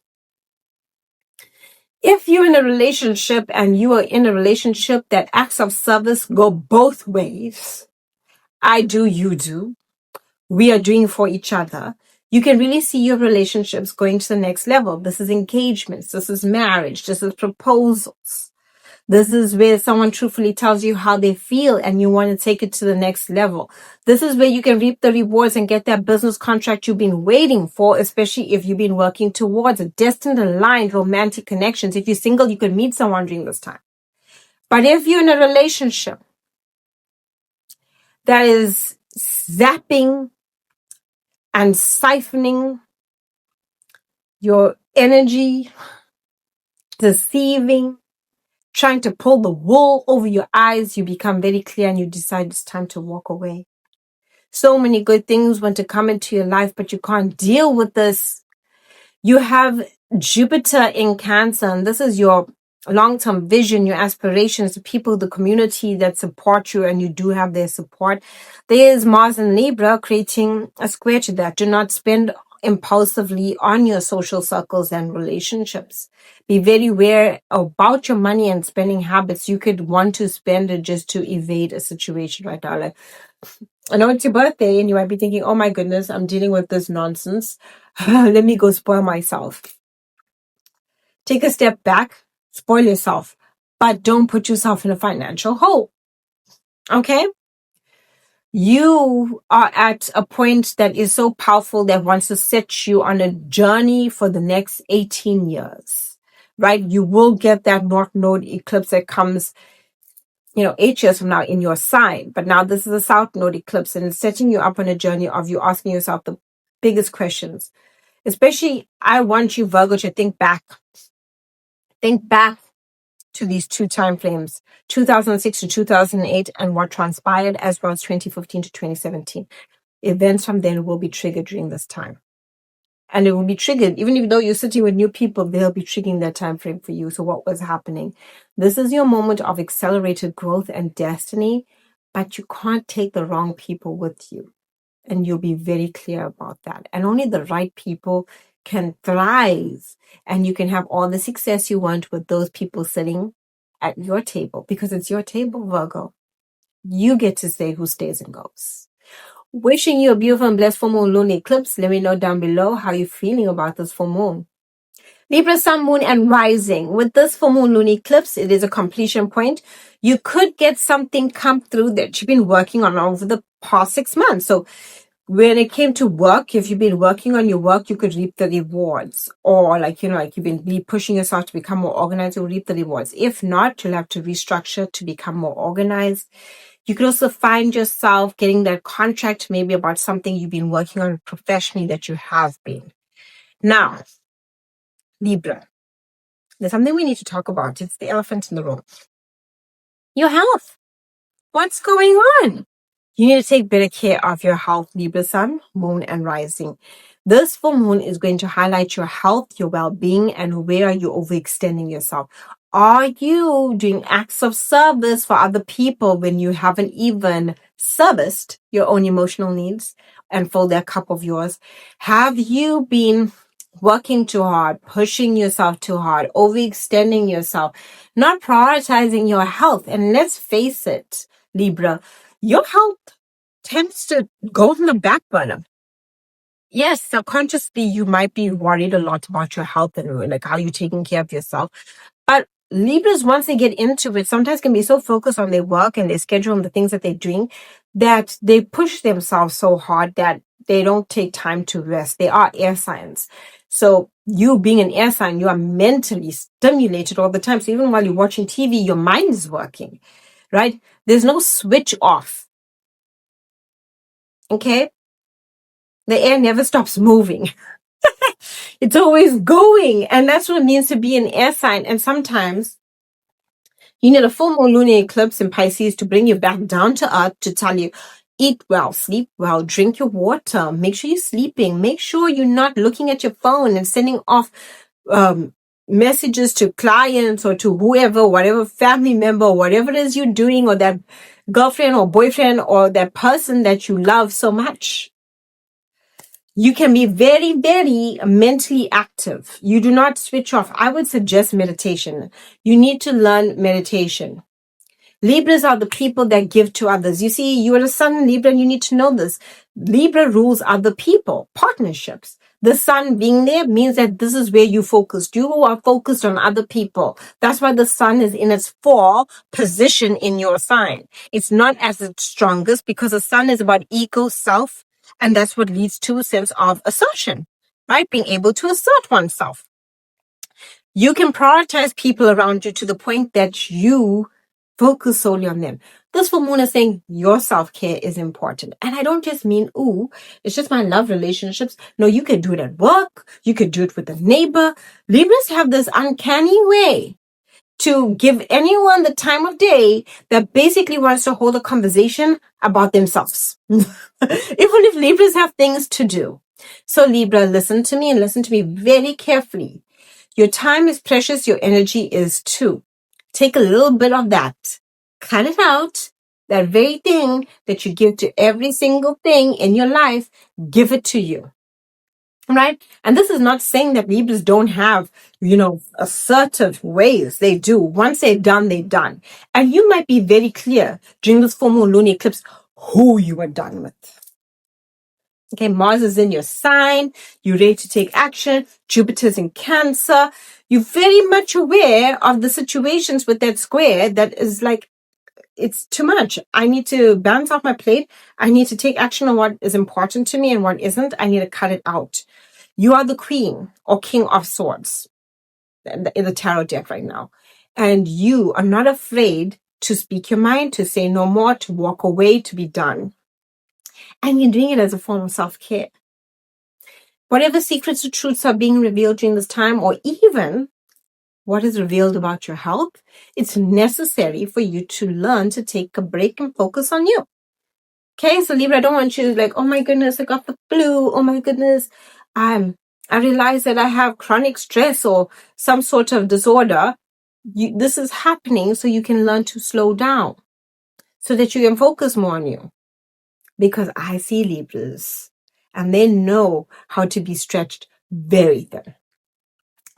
If you're in a relationship and you are in a relationship that acts of service go both ways, I do, you do, we are doing for each other, you can really see your relationships going to the next level. This is engagements. This is marriage. This is proposals. This is where someone truthfully tells you how they feel and you want to take it to the next level. This is where you can reap the rewards and get that business contract you've been waiting for, especially if you've been working towards a destined, aligned, romantic connections. If you're single, you can meet someone during this time. But if you're in a relationship that is zapping and siphoning your energy, deceiving, trying to pull the wool over your eyes, you become very clear and you decide it's time to walk away. So many good things want to come into your life, but you can't deal with this. You have Jupiter in Cancer, and this is your long-term vision, your aspirations, the people, the community that support you, and you do have their support. There is Mars in Libra creating a square to that. Do not spend impulsively on your social circles and relationships. Be very aware about your money and spending habits. You could want to spend it just to evade a situation right now. Like, I know it's your birthday and you might be thinking, oh my goodness, I'm dealing with this nonsense. Let me go spoil myself. Take a step back, spoil yourself, but don't put yourself in a financial hole. Okay? You are at a point that is so powerful that wants to set you on a journey for the next 18 years, right? You will get that North Node eclipse that comes, 8 years from now in your sign. But now this is a South Node eclipse, and it's setting you up on a journey of you asking yourself the biggest questions. Especially, I want you, Virgo, to think back. Think back to these two time frames, 2006 to 2008, and what transpired, as well as 2015 to 2017. Events from then will be triggered during this time. And it will be triggered, even though you're sitting with new people, they'll be triggering that time frame for you. So what was happening? This is your moment of accelerated growth and destiny, but you can't take the wrong people with you. And you'll be very clear about that. And only the right people can thrive. And you can have all the success you want with those people sitting at your table, because it's your table, Virgo. You get to say who stays and goes. Wishing you a beautiful and blessed full moon lunar eclipse. Let me know down below how you're feeling about this full moon. Libra, sun, moon, and rising. With this full moon lunar eclipse, it is a completion point. You could get something come through that you've been working on over the past 6 months. So when it came to work, if you've been working on your work, you could reap the rewards. Or like you've been pushing yourself to become more organized, you'll reap the rewards. If not, you'll have to restructure to become more organized. You could also find yourself getting that contract maybe about something you've been working on professionally that you have been. Now, Libra, there's something we need to talk about. It's the elephant in the room. Your health. What's going on? You need to take better care of your health, Libra, sun, moon, and rising. This full moon is going to highlight your health, your well-being, and where are you overextending yourself. Are you doing acts of service for other people when you haven't even serviced your own emotional needs and filled that cup of yours? Have you been working too hard, pushing yourself too hard, overextending yourself, not prioritizing your health? And let's face it, Libra, your health tends to go on the back burner. Yes, subconsciously, you might be worried a lot about your health and like how you're taking care of yourself. But Libras, once they get into it, sometimes can be so focused on their work and their schedule and the things that they're doing that they push themselves so hard that they don't take time to rest. They are air signs. So you being an air sign, you are mentally stimulated all the time. So even while you're watching TV, your mind is working, right? There's no switch off. Okay? The air never stops moving. It's always going. And that's what it means to be an air sign. And sometimes you need a full moon lunar eclipse in Pisces to bring you back down to earth, to tell you, eat well, sleep well, drink your water, make sure you're sleeping, make sure you're not looking at your phone and sending off messages to clients or to whoever, whatever family member, whatever it is you're doing, or that girlfriend or boyfriend or that person that you love so much. You can be very, very mentally active. You do not switch off. I would suggest meditation. You need to learn meditation. Libras are the people that give to others. You see, you are a sun Libra and you need to know this. Libra rules other people, partnerships. The sun being there means that this is where you focused. You are focused on other people. That's why the sun is in its fall position in your sign. It's not as its strongest because the sun is about ego, self, and that's what leads to a sense of assertion, right? Being able to assert oneself. You can prioritize people around you to the point that you focus solely on them. This full moon is saying your self-care is important. And I don't just mean, it's just my love relationships. No, you can do it at work. You could do it with a neighbor. Libras have this uncanny way to give anyone the time of day that basically wants to hold a conversation about themselves. Even if Libras have things to do. So Libra, listen to me and listen to me very carefully. Your time is precious. Your energy is too. Take a little bit of that. Cut it out. That very thing that you give to every single thing in your life, give it to you. Right? And this is not saying that Libras don't have, assertive ways. They do. Once they're done, they're done. And you might be very clear during this full moon lunar eclipse who you are done with. Okay, Mars is in your sign. You're ready to take action. Jupiter's in Cancer. You're very much aware of the situations with that square that is like, it's too much. I need to balance off my plate. I need to take action on what is important to me and what isn't. I need to cut it out. You are the queen or king of swords in the tarot deck right now. And you are not afraid to speak your mind, to say no more, to walk away, to be done. And you're doing it as a form of self-care. Whatever secrets or truths are being revealed during this time, or even what is revealed about your health, it's necessary for you to learn to take a break and focus on you. Okay, so Libra, I don't want you like, oh my goodness, I got the flu. Oh my goodness, I realize that I have chronic stress or some sort of disorder. This is happening so you can learn to slow down so that you can focus more on you. Because I see Libras and they know how to be stretched very thin.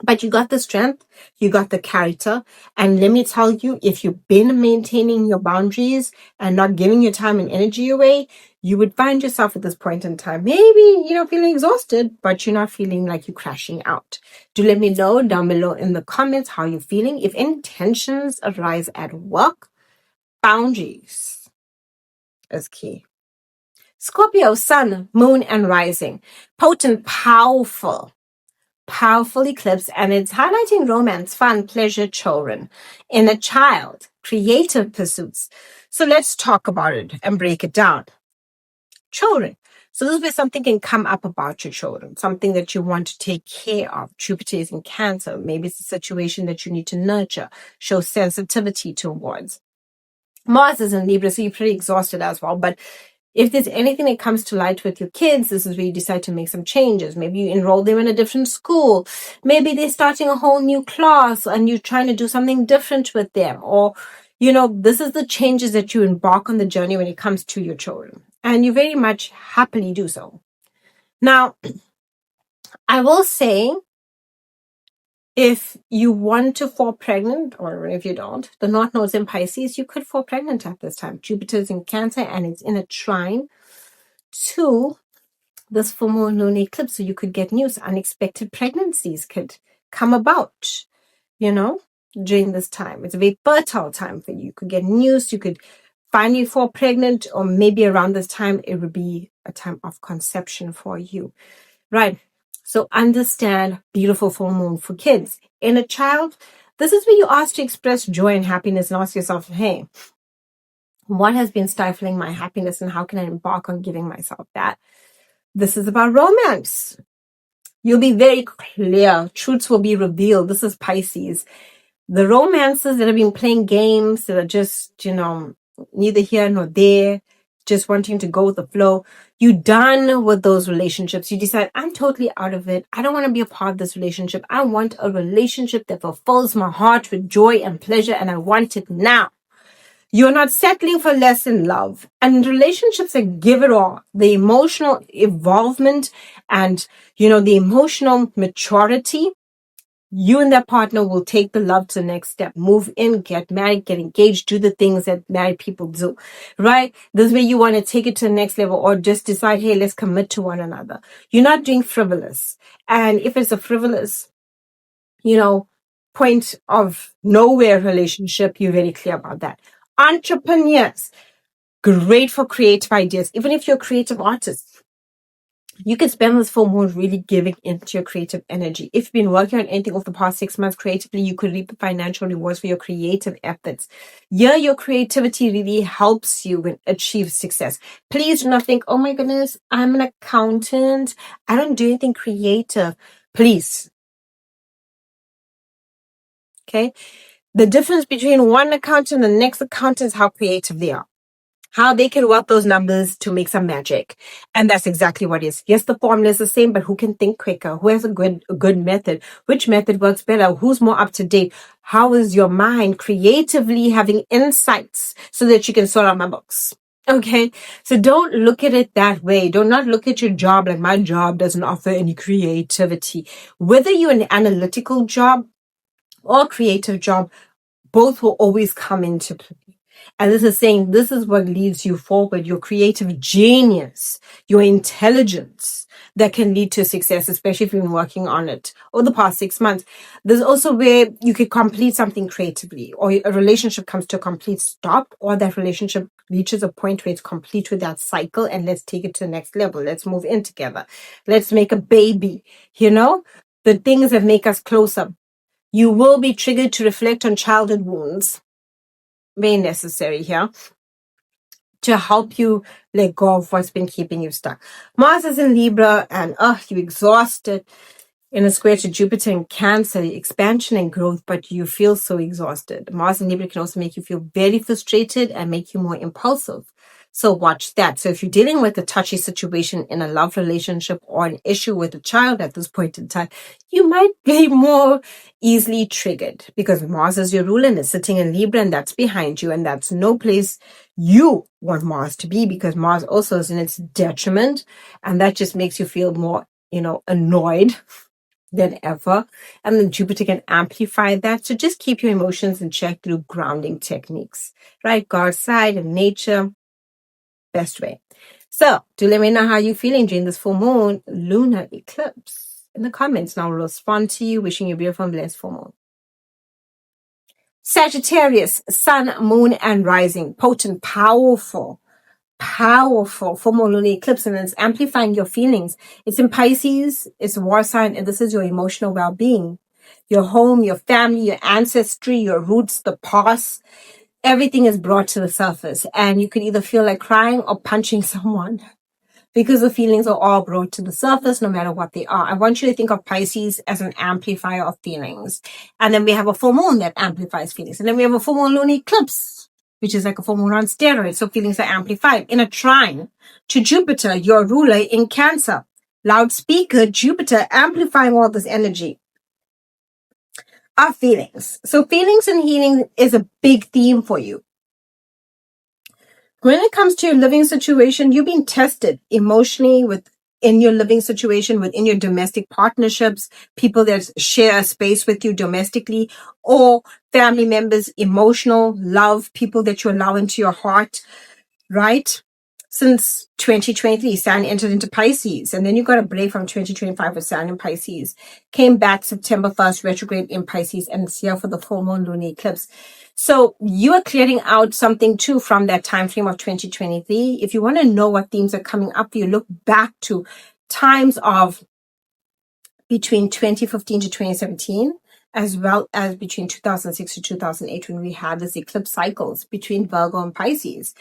But you got the strength, you got the character. And let me tell you, if you've been maintaining your boundaries and not giving your time and energy away, you would find yourself at this point in time, maybe, feeling exhausted, but you're not feeling like you're crashing out. Do let me know down below in the comments how you're feeling. If any tensions arise at work, boundaries is key. Scorpio, sun, moon, and rising. Potent, powerful eclipse, and it's highlighting romance, fun, pleasure, children, inner child, creative pursuits. So let's talk about it and break it down. Children. So this is where something can come up about your children, something that you want to take care of. Jupiter is in Cancer. Maybe it's a situation that you need to nurture, show sensitivity towards. Mars is in Libra, so you're pretty exhausted as well. But if there's anything that comes to light with your kids, this is where you decide to make some changes. Maybe you enroll them in a different school. Maybe they're starting a whole new class and you're trying to do something different with them. Or, this is the changes that you embark on the journey when it comes to your children. And you very much happily do so. Now, I will say, if you want to fall pregnant, or if you don't, the North Node's in Pisces, you could fall pregnant at this time. Jupiter's in Cancer and it's in a trine to this full moon lunar eclipse. So you could get news. Unexpected pregnancies could come about, during this time. It's a very fertile time for you. You could get news. You could finally fall pregnant, or maybe around this time, it would be a time of conception for you, right? So understand beautiful full moon for kids. In a child, this is where you ask to express joy and happiness and ask yourself, hey, what has been stifling my happiness and how can I embark on giving myself that? This is about romance. You'll be very clear. Truths will be revealed. This is Pisces. The romances that have been playing games that are just, neither here nor there, just wanting to go with the flow. You're done with those relationships. You decide, I'm totally out of it. I don't want to be a part of this relationship. I want a relationship that fulfills my heart with joy and pleasure, and I want it now. You're not settling for less in love. And relationships that give it all, the emotional involvement and, the emotional maturity, you and that partner will take the love to the next step. Move in, get married, get engaged, do the things that married people do, right? This way you want to take it to the next level, or just decide, hey, let's commit to one another. You're not doing frivolous. And if it's a frivolous, point of nowhere relationship, you're very clear about that. Entrepreneurs, great for creative ideas. Even if you're a creative artist, you can spend this full moon really giving into your creative energy. If you've been working on anything over the past 6 months creatively, you could reap the financial rewards for your creative efforts. Yeah, your creativity really helps you achieve success. Please do not think, oh my goodness, I'm an accountant. I don't do anything creative. Please. Okay. The difference between one accountant and the next accountant is how creative they are. How they can work those numbers to make some magic. And that's exactly what it is. Yes, the formula is the same, but who can think quicker? Who has a good method? Which method works better? Who's more up to date? How is your mind creatively having insights so that you can sort out my books? Okay, so don't look at it that way. Do not look at your job like my job doesn't offer any creativity. Whether you're an analytical job or creative job, both will always come into play. And this is saying this is what leads you forward, your creative genius, your intelligence that can lead to success, especially if you've been working on it over the past 6 months. There's also where you could complete something creatively, or a relationship comes to a complete stop, or that relationship reaches a point where it's complete with that cycle, and let's take it to the next level. Let's move in together. Let's make a baby, the things that make us closer. You will be triggered to reflect on childhood wounds. Very necessary here to help you let go of what's been keeping you stuck. Mars is in Libra and you're exhausted. in a square to Jupiter in Cancer, expansion and growth, but you feel so exhausted. Mars in Libra can also make you feel very frustrated and make you more impulsive. So watch that. So if you're dealing with a touchy situation in a love relationship or an issue with a child at this point in time, you might be more easily triggered because Mars is your ruler and is sitting in Libra, and that's behind you, and that's no place you want Mars to be, because Mars also is in its detriment, and that just makes you feel more, annoyed than ever. And then Jupiter can amplify that. So just keep your emotions in check through grounding techniques, right? God's side and nature, best way. So do let me know how you're feeling during this full moon lunar eclipse in the comments, and I'll respond to you. Wishing you a beautiful and blessed full moon. Sagittarius, sun, moon, and rising. Potent, powerful full moon lunar eclipse, and it's amplifying your feelings. It's in Pisces, it's a war sign, and this is your emotional well-being, your home, your family, your ancestry, your roots, the past. Everything is brought to the surface, and you could either feel like crying or punching someone, because the feelings are all brought to the surface no matter what they are. I want you to think of Pisces as an amplifier of feelings. And then we have a full moon that amplifies feelings. And then we have a full moon lunar eclipse, which is like a full moon on steroids. So feelings are amplified in a trine to Jupiter, your ruler in Cancer. Loudspeaker, Jupiter amplifying all this energy. Our feelings. So feelings and healing is a big theme for you. When it comes to your living situation, you've been tested emotionally within your living situation, within your domestic partnerships, people that share a space with you domestically, or family members, emotional love, people that you allow into your heart, right? Since 2023, Saturn entered into Pisces, and then you got a break from 2025 with Saturn in Pisces. Came back September 1st, retrograde in Pisces, and it's here for the full moon lunar eclipse. So you are clearing out something too from that time frame of 2023. If you want to know what themes are coming up for you, look back to times of between 2015 to 2017, as well as between 2006 to 2008, when we had this eclipse cycles between Virgo and Pisces.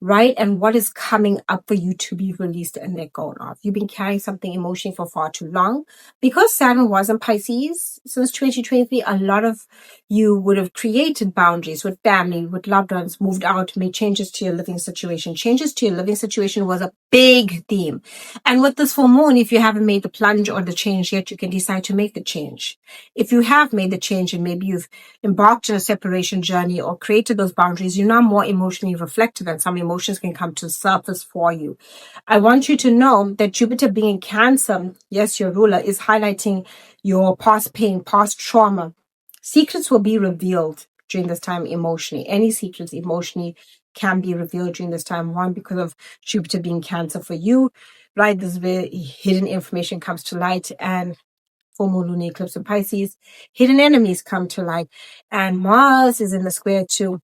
Right? And what is coming up for you to be released and let go of? You've been carrying something emotionally for far too long. Because Saturn was in Pisces since 2023, a lot of you would have created boundaries with family, with loved ones, moved out, made changes to your living situation. Changes to your living situation was a big theme. And with this full moon, if you haven't made the plunge or the change yet, you can decide to make the change. If you have made the change and maybe you've embarked on a separation journey or created those boundaries, you're now more emotionally reflective, and some emotions can come to the surface for you. I want you to know that Jupiter being in Cancer, yes, your ruler, is highlighting your past pain, past trauma. Secrets will be revealed during this time emotionally. Any secrets emotionally can be revealed during this time. One, because of Jupiter being Cancer for you, right? This is where hidden information comes to light, and full moon lunar eclipse in Pisces, hidden enemies come to light. And Mars is in the square to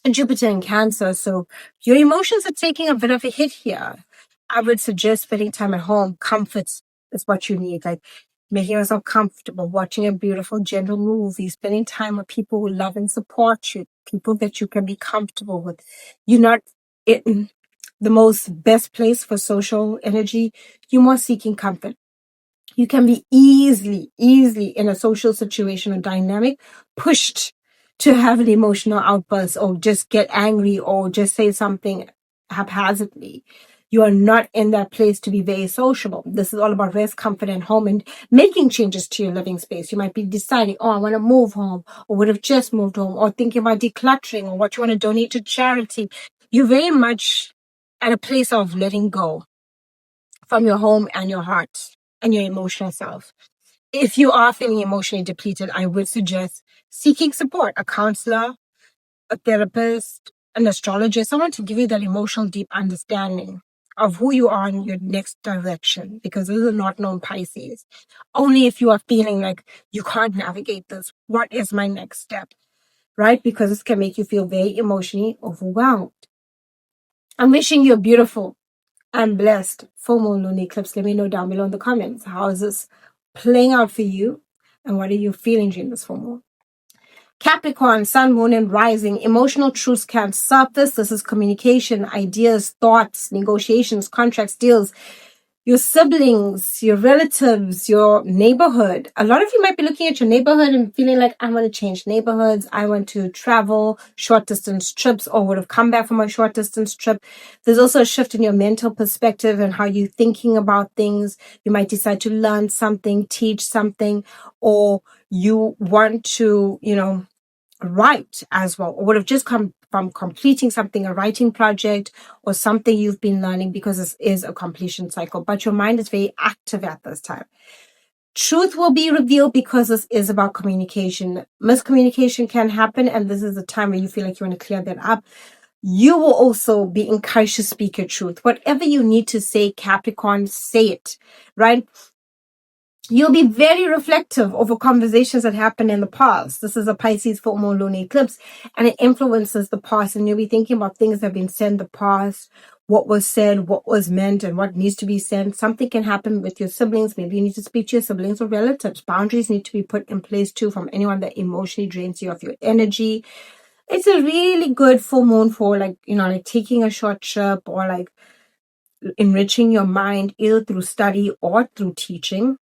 Jupiter in Cancer. So your emotions are taking a bit of a hit here. I would suggest spending time at home. Comfort is what you need. Like making yourself comfortable, watching a beautiful, gentle movie, spending time with people who love and support you, people that you can be comfortable with. You're not in the most best place for social energy. You're more seeking comfort. You can be easily in a social situation or dynamic pushed to have an emotional outburst or just get angry or just say something haphazardly. You are not in that place to be very sociable. This is all about rest, comfort, and home, and making changes to your living space. You might be deciding, I want to move home, or would have just moved home, or thinking about decluttering, or what you want to donate to charity. You're very much at a place of letting go from your home and your heart and your emotional self. If you are feeling emotionally depleted, I would suggest seeking support, a counselor, a therapist, an astrologer, someone to give you that emotional deep understanding of who you are in your next direction, because this is not known Pisces. Only if you are feeling like you can't navigate this, what is my next step, right? Because this can make you feel very emotionally overwhelmed. I'm wishing you a beautiful and blessed full moon lunar eclipse. Let me know down below in the comments. How is this playing out for you? And what are you feeling during this full moon? Capricorn, sun, moon, and rising. Emotional truths can surface. This is communication, ideas, thoughts, negotiations, contracts, deals. your siblings, your relatives, your neighborhood. A lot of you might be looking at your neighborhood and feeling like, I want to change neighborhoods. I want to travel short distance trips, or would have come back from a short distance trip. There's also a shift in your mental perspective and how you're thinking about things. You might decide to learn something, teach something, or you want to, write as well, or would have just come from completing something, a writing project or something you've been learning, because this is a completion cycle. But your mind is very active at this time. Truth will be revealed because this is about communication. Miscommunication can happen, and this is the time where you feel like you want to clear that up. You will also be encouraged to speak your truth. Whatever you need to say, Capricorn, say it, right? You'll be very reflective over conversations that happened in the past. This is a Pisces full moon lunar eclipse, and it influences the past. And you'll be thinking about things that have been said in the past, what was said, what was meant, and what needs to be said. Something can happen with your siblings. Maybe you need to speak to your siblings or relatives. Boundaries need to be put in place too from anyone that emotionally drains you of your energy. It's a really good full moon for like taking a short trip, or like enriching your mind either through study or through teaching.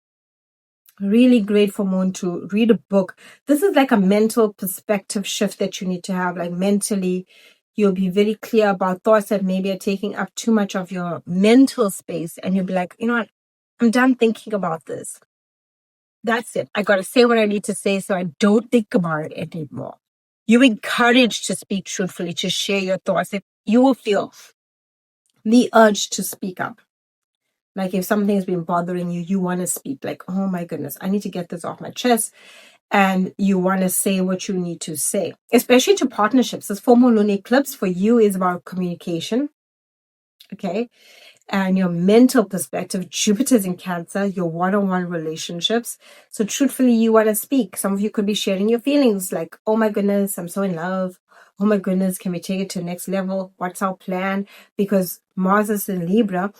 Really great for moon to read a book. This is like a mental perspective shift that you need to have. Like mentally, you'll be very clear about thoughts that maybe are taking up too much of your mental space. And you'll be like, you know what? I'm done thinking about this. That's it. I got to say what I need to say so I don't think about it anymore. You're encouraged to speak truthfully, to share your thoughts. If you will feel the urge to speak up. Like if something's been bothering you, you want to speak like, oh my goodness, I need to get this off my chest. And you want to say what you need to say, especially to partnerships. This full moon lunar eclipse for you is about communication. Okay. And your mental perspective, Jupiter's in Cancer, your one-on-one relationships. So truthfully, you want to speak. Some of you could be sharing your feelings like, oh my goodness, I'm so in love. Oh my goodness, can we take it to the next level? What's our plan? Because Mars is in Libra.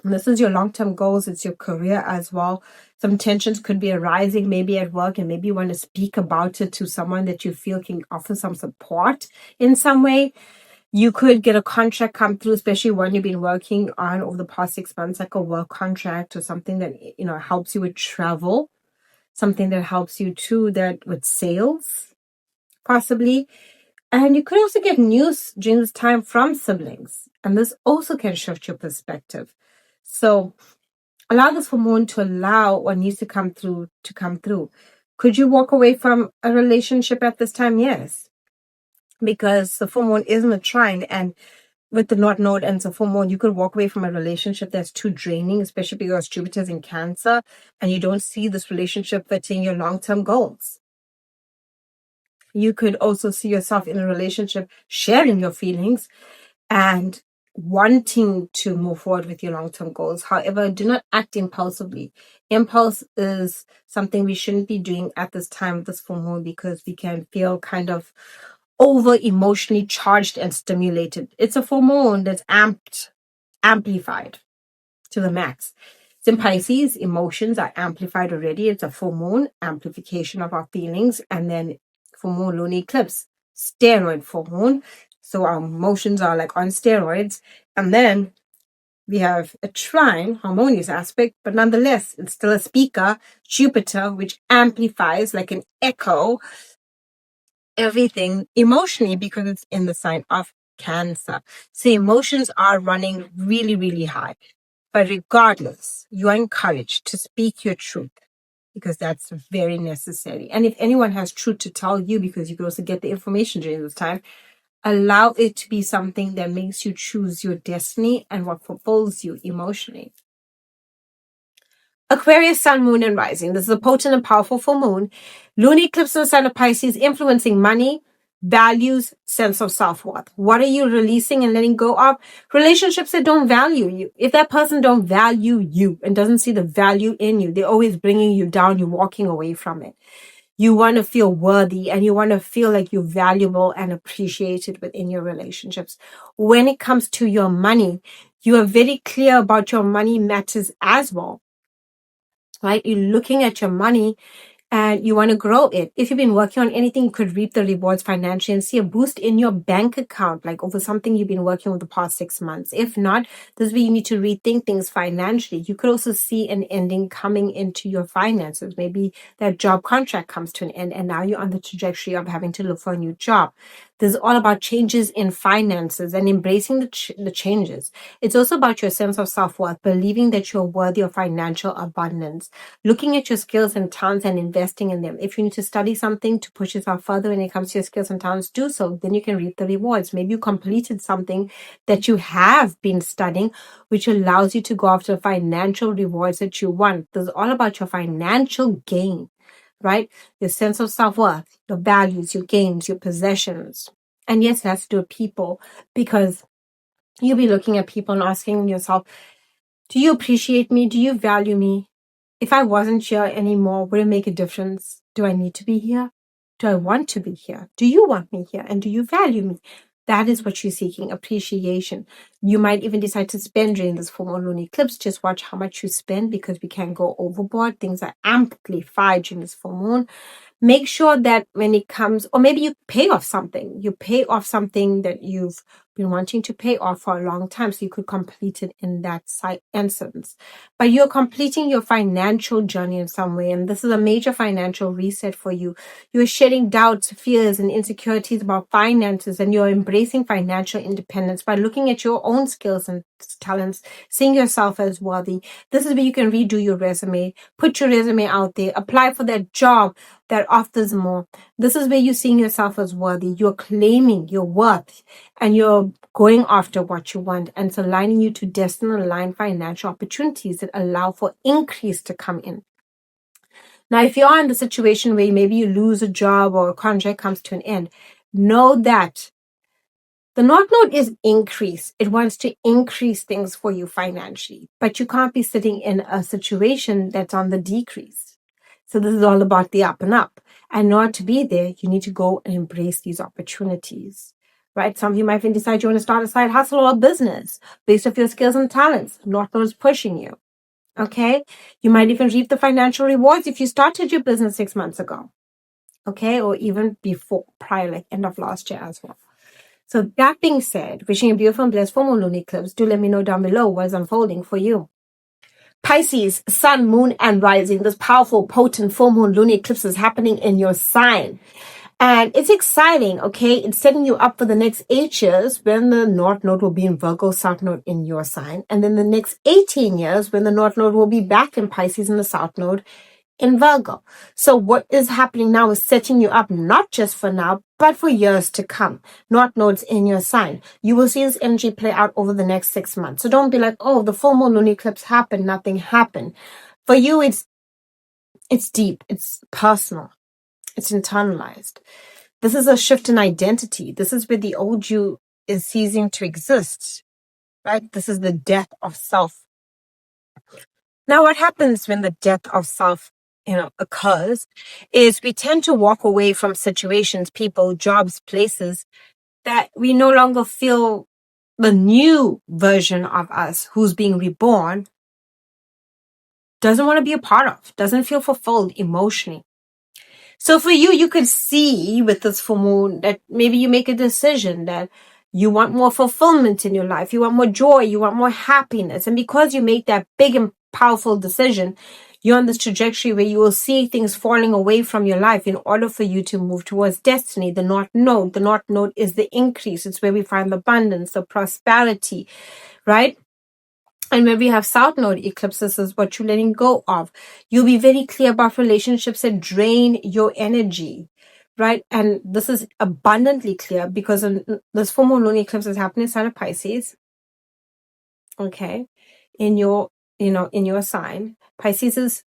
And this is your long-term goals. It's your career as well. Some tensions could be arising maybe at work, and maybe you want to speak about it to someone that you feel can offer some support in some way. You could get a contract come through, especially one you've been working on over the past 6 months, like a work contract or something that, helps you with travel, something that helps you too, that with sales, possibly. And you could also get news during this time from siblings. And this also can shift your perspective. So allow this full moon to allow what needs to come through to come through. Could you walk away from a relationship at this time? Yes. Because the full moon isn't a trine, and with the North Node and the full moon, you could walk away from a relationship that's too draining, especially because Jupiter's in Cancer, and you don't see this relationship fitting your long-term goals. You could also see yourself in a relationship sharing your feelings and wanting to move forward with your long-term goals. However, do not act impulsively. Impulse is something we shouldn't be doing at this time of this full moon, because we can feel kind of over emotionally charged and stimulated. It's a full moon that's amplified to the max. It's in Pisces, emotions are amplified already. It's a full moon, amplification of our feelings, and then full moon lunar eclipse, steroid full moon. So our emotions are like on steroids. And then we have a trine, harmonious aspect, but nonetheless, it's still a speaker, Jupiter, which amplifies like an echo everything emotionally, because it's in the sign of Cancer. So emotions are running really, really high. But regardless, you are encouraged to speak your truth, because that's very necessary. And if anyone has truth to tell you, because you can also get the information during this time, allow it to be something that makes you choose your destiny and what fulfills you emotionally. Aquarius, Sun, Moon, and Rising. This is a potent and powerful full moon. Lunar eclipse in the sign of Pisces, influencing money, values, sense of self-worth. What are you releasing and letting go of? Relationships that don't value you. If that person don't value you and doesn't see the value in you, they're always bringing you down. You're walking away from it. You want to feel worthy, and you want to feel like you're valuable and appreciated within your relationships. When it comes to your money, you are very clear about your money matters as well, right? You're looking at your money and you want to grow it. If you've been working on anything, you could reap the rewards financially and see a boost in your bank account, like over something you've been working on the past 6 months. If not, this is where you need to rethink things financially. You could also see an ending coming into your finances. Maybe that job contract comes to an end and now you're on the trajectory of having to look for a new job. This is all about changes in finances and embracing the changes. It's also about your sense of self-worth, believing that you're worthy of financial abundance, looking at your skills and talents and investing in them. If you need to study something to push yourself further when it comes to your skills and talents, do so. Then you can reap the rewards. Maybe you completed something that you have been studying, which allows you to go after the financial rewards that you want. This is all about your financial gain, right? Your sense of self-worth, your values, your gains, your possessions. And yes, it has to do with people, because you'll be looking at people and asking yourself, do you appreciate me? Do you value me? If I wasn't here anymore, would it make a difference? Do I need to be here? Do I want to be here? Do you want me here? And do you value me? That is what you're seeking, appreciation. You might even decide to spend during this full moon lunar eclipse. Just watch how much you spend, because we can go overboard. Things are amplified during this full moon. Make sure that when it comes, or maybe you pay off something. You pay off something that you've been wanting to pay off for a long time, so you could complete it in that instance. But you're completing your financial journey in some way, and this is a major financial reset for you. You're shedding doubts, fears, and insecurities about finances, and you're embracing financial independence by looking at your own skills and talents, seeing yourself as worthy. This is where you can redo your resume, put your resume out there, apply for that job that offers more. This is where you're seeing yourself as worthy. You're claiming your worth and you're going after what you want, and it's aligning you to destiny aligned financial opportunities that allow for increase to come in. Now, if you're in the situation where maybe you lose a job or a contract comes to an end, know that the North Node is increase. It wants to increase things for you financially, but you can't be sitting in a situation that's on the decrease. So this is all about the up and up. And in order to be there, you need to go and embrace these opportunities, right? Some of you might even decide you want to start a side hustle or a business based off your skills and talents. North Node is pushing you, okay? You might even reap the financial rewards if you started your business 6 months ago, okay? Or even before, prior, like end of last year as well. So that being said, wishing you a beautiful and blessed full moon lunar eclipse. Do let me know down below what is unfolding for you. Pisces, sun, moon, and rising. This powerful, potent full moon lunar eclipse is happening in your sign. And it's exciting, okay? It's setting you up for the next 8 years when the North Node will be in Virgo, South Node in your sign. And then the next 18 years when the North Node will be back in Pisces and the South Node in Virgo. So what is happening now is setting you up not just for now, but for years to come. North Node's in your sign. You will see this energy play out over the next 6 months. So don't be like, oh, the full moon lunar eclipse happened, nothing happened. For you, it's deep, it's personal, it's internalized. This is a shift in identity. This is where the old you is ceasing to exist, right? This is the death of self. Now, what happens when the death of self occurs is we tend to walk away from situations, people, jobs, places that we no longer feel the new version of us who's being reborn doesn't want to be a part of, doesn't feel fulfilled emotionally. So for you, you could see with this full moon that maybe you make a decision that you want more fulfillment in your life, you want more joy, you want more happiness. And because you make that big and powerful decision, you're on this trajectory where you will see things falling away from your life in order for you to move towards destiny. The North Node is the increase. It's where we find the abundance, the prosperity, right? And when we have South Node eclipses, is what you're letting go of. You'll be very clear about relationships that drain your energy, right? And this is abundantly clear because this full moon lunar eclipse is happening inside of Pisces, okay? In your sign. Pisces is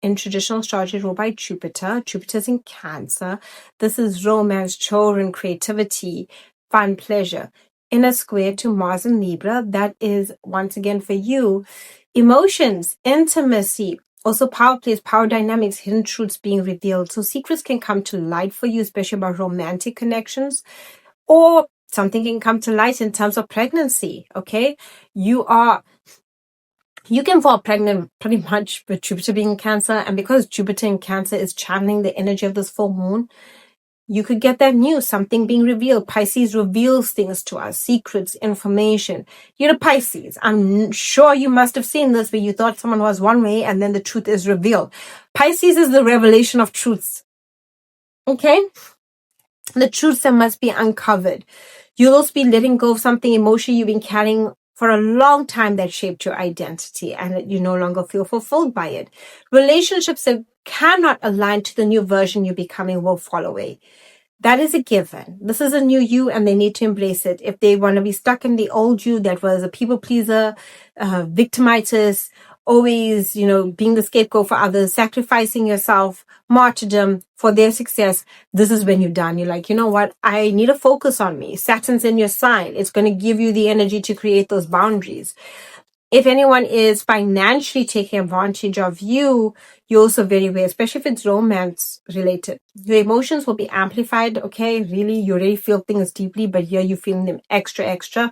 in traditional astrology ruled by Jupiter. Jupiter's in Cancer. This is romance, children, creativity, fun, pleasure. In a square to Mars and Libra, that is, once again for you, emotions, intimacy, also power plays, power dynamics, hidden truths being revealed. So secrets can come to light for you, especially about romantic connections, or something can come to light in terms of pregnancy, okay? You are You can fall pregnant pretty much with Jupiter being in Cancer. And because Jupiter in Cancer is channeling the energy of this full moon, you could get that news, something being revealed. Pisces reveals things to us, secrets, information. You're a Pisces. I'm sure you must have seen this where you thought someone was one way and then the truth is revealed. Pisces is the revelation of truths. Okay? The truths that must be uncovered. You'll also be letting go of something emotional you've been carrying for a long time that shaped your identity and you no longer feel fulfilled by it. Relationships that cannot align to the new version you're becoming will fall away. That is a given. This is a new you and they need to embrace it. If they want to be stuck in the old you that was a people pleaser, victimizers, always, being the scapegoat for others, sacrificing yourself, martyrdom for their success, this is when you're done. You're like, you know what? I need to focus on me. Saturn's in your sign. It's going to give you the energy to create those boundaries. If anyone is financially taking advantage of you, you're also very aware, especially if it's romance related. Your emotions will be amplified, okay? Really, you already feel things deeply, but here you're feeling them extra.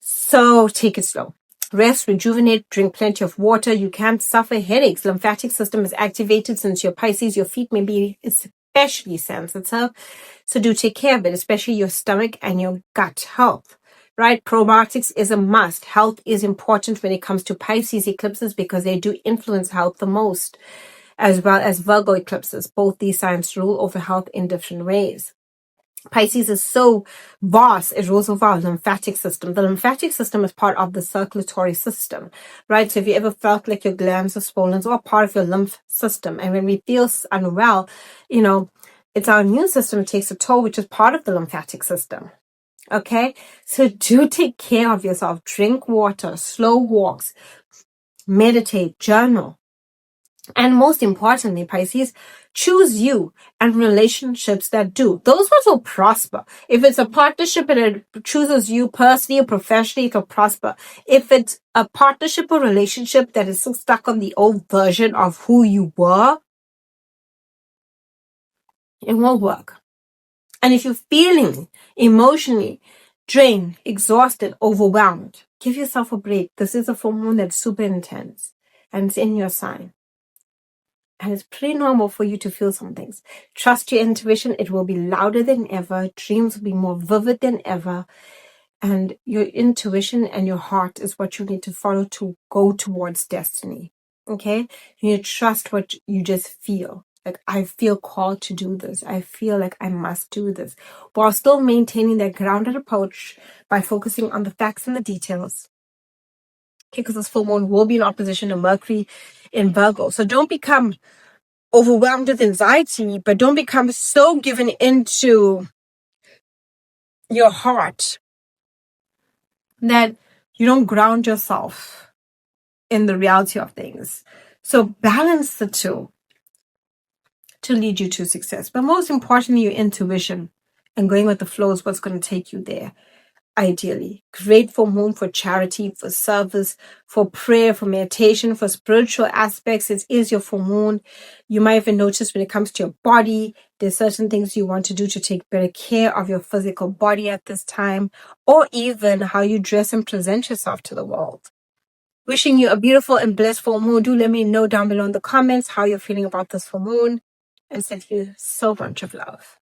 So take it slow. Rest, rejuvenate, drink plenty of water. You can't suffer headaches. Lymphatic system is activated since you're Pisces. Your feet may be especially sensitive. So do take care of it, especially your stomach and your gut health. Right? Probiotics is a must. Health is important when it comes to Pisces eclipses because they do influence health the most, as well as Virgo eclipses. Both these signs rule over health in different ways. Pisces is so vast, it rules over our lymphatic system. The lymphatic system is part of the circulatory system, right? So if you ever felt like your glands are swollen or part of your lymph system, and when we feel unwell, it's our immune system takes a toll, which is part of the lymphatic system. Okay, so do take care of yourself. Drink water, slow walks, meditate, journal. And most importantly, Pisces, choose you and relationships that do. Those ones will prosper. If it's a partnership and it chooses you personally or professionally, it will prosper. If it's a partnership or relationship that is still stuck on the old version of who you were, it won't work. And if you're feeling emotionally drained, exhausted, overwhelmed, give yourself a break. This is a full moon that's super intense and it's in your sign. And it's pretty normal for you to feel some things. Trust your intuition. It will be louder than ever. Dreams will be more vivid than ever. And your intuition and your heart is what you need to follow to go towards destiny. Okay? You need to trust what you just feel. Like, I feel called to do this. I feel like I must do this. While still maintaining that grounded approach by focusing on the facts and the details. Okay, because this full moon will be in opposition to Mercury in Virgo. So don't become overwhelmed with anxiety, but don't become so given into your heart that you don't ground yourself in the reality of things. So balance the two to lead you to success. But most importantly, your intuition and going with the flow is what's going to take you there. Ideally, great full moon for charity, for service, for prayer, for meditation, for spiritual aspects. It is your full moon. You might even notice when it comes to your body, there's certain things you want to do to take better care of your physical body at this time, or even how you dress and present yourself to the world. Wishing you a beautiful and blessed full moon. Do let me know down below in the comments how you're feeling about this full moon, and send you so much of love.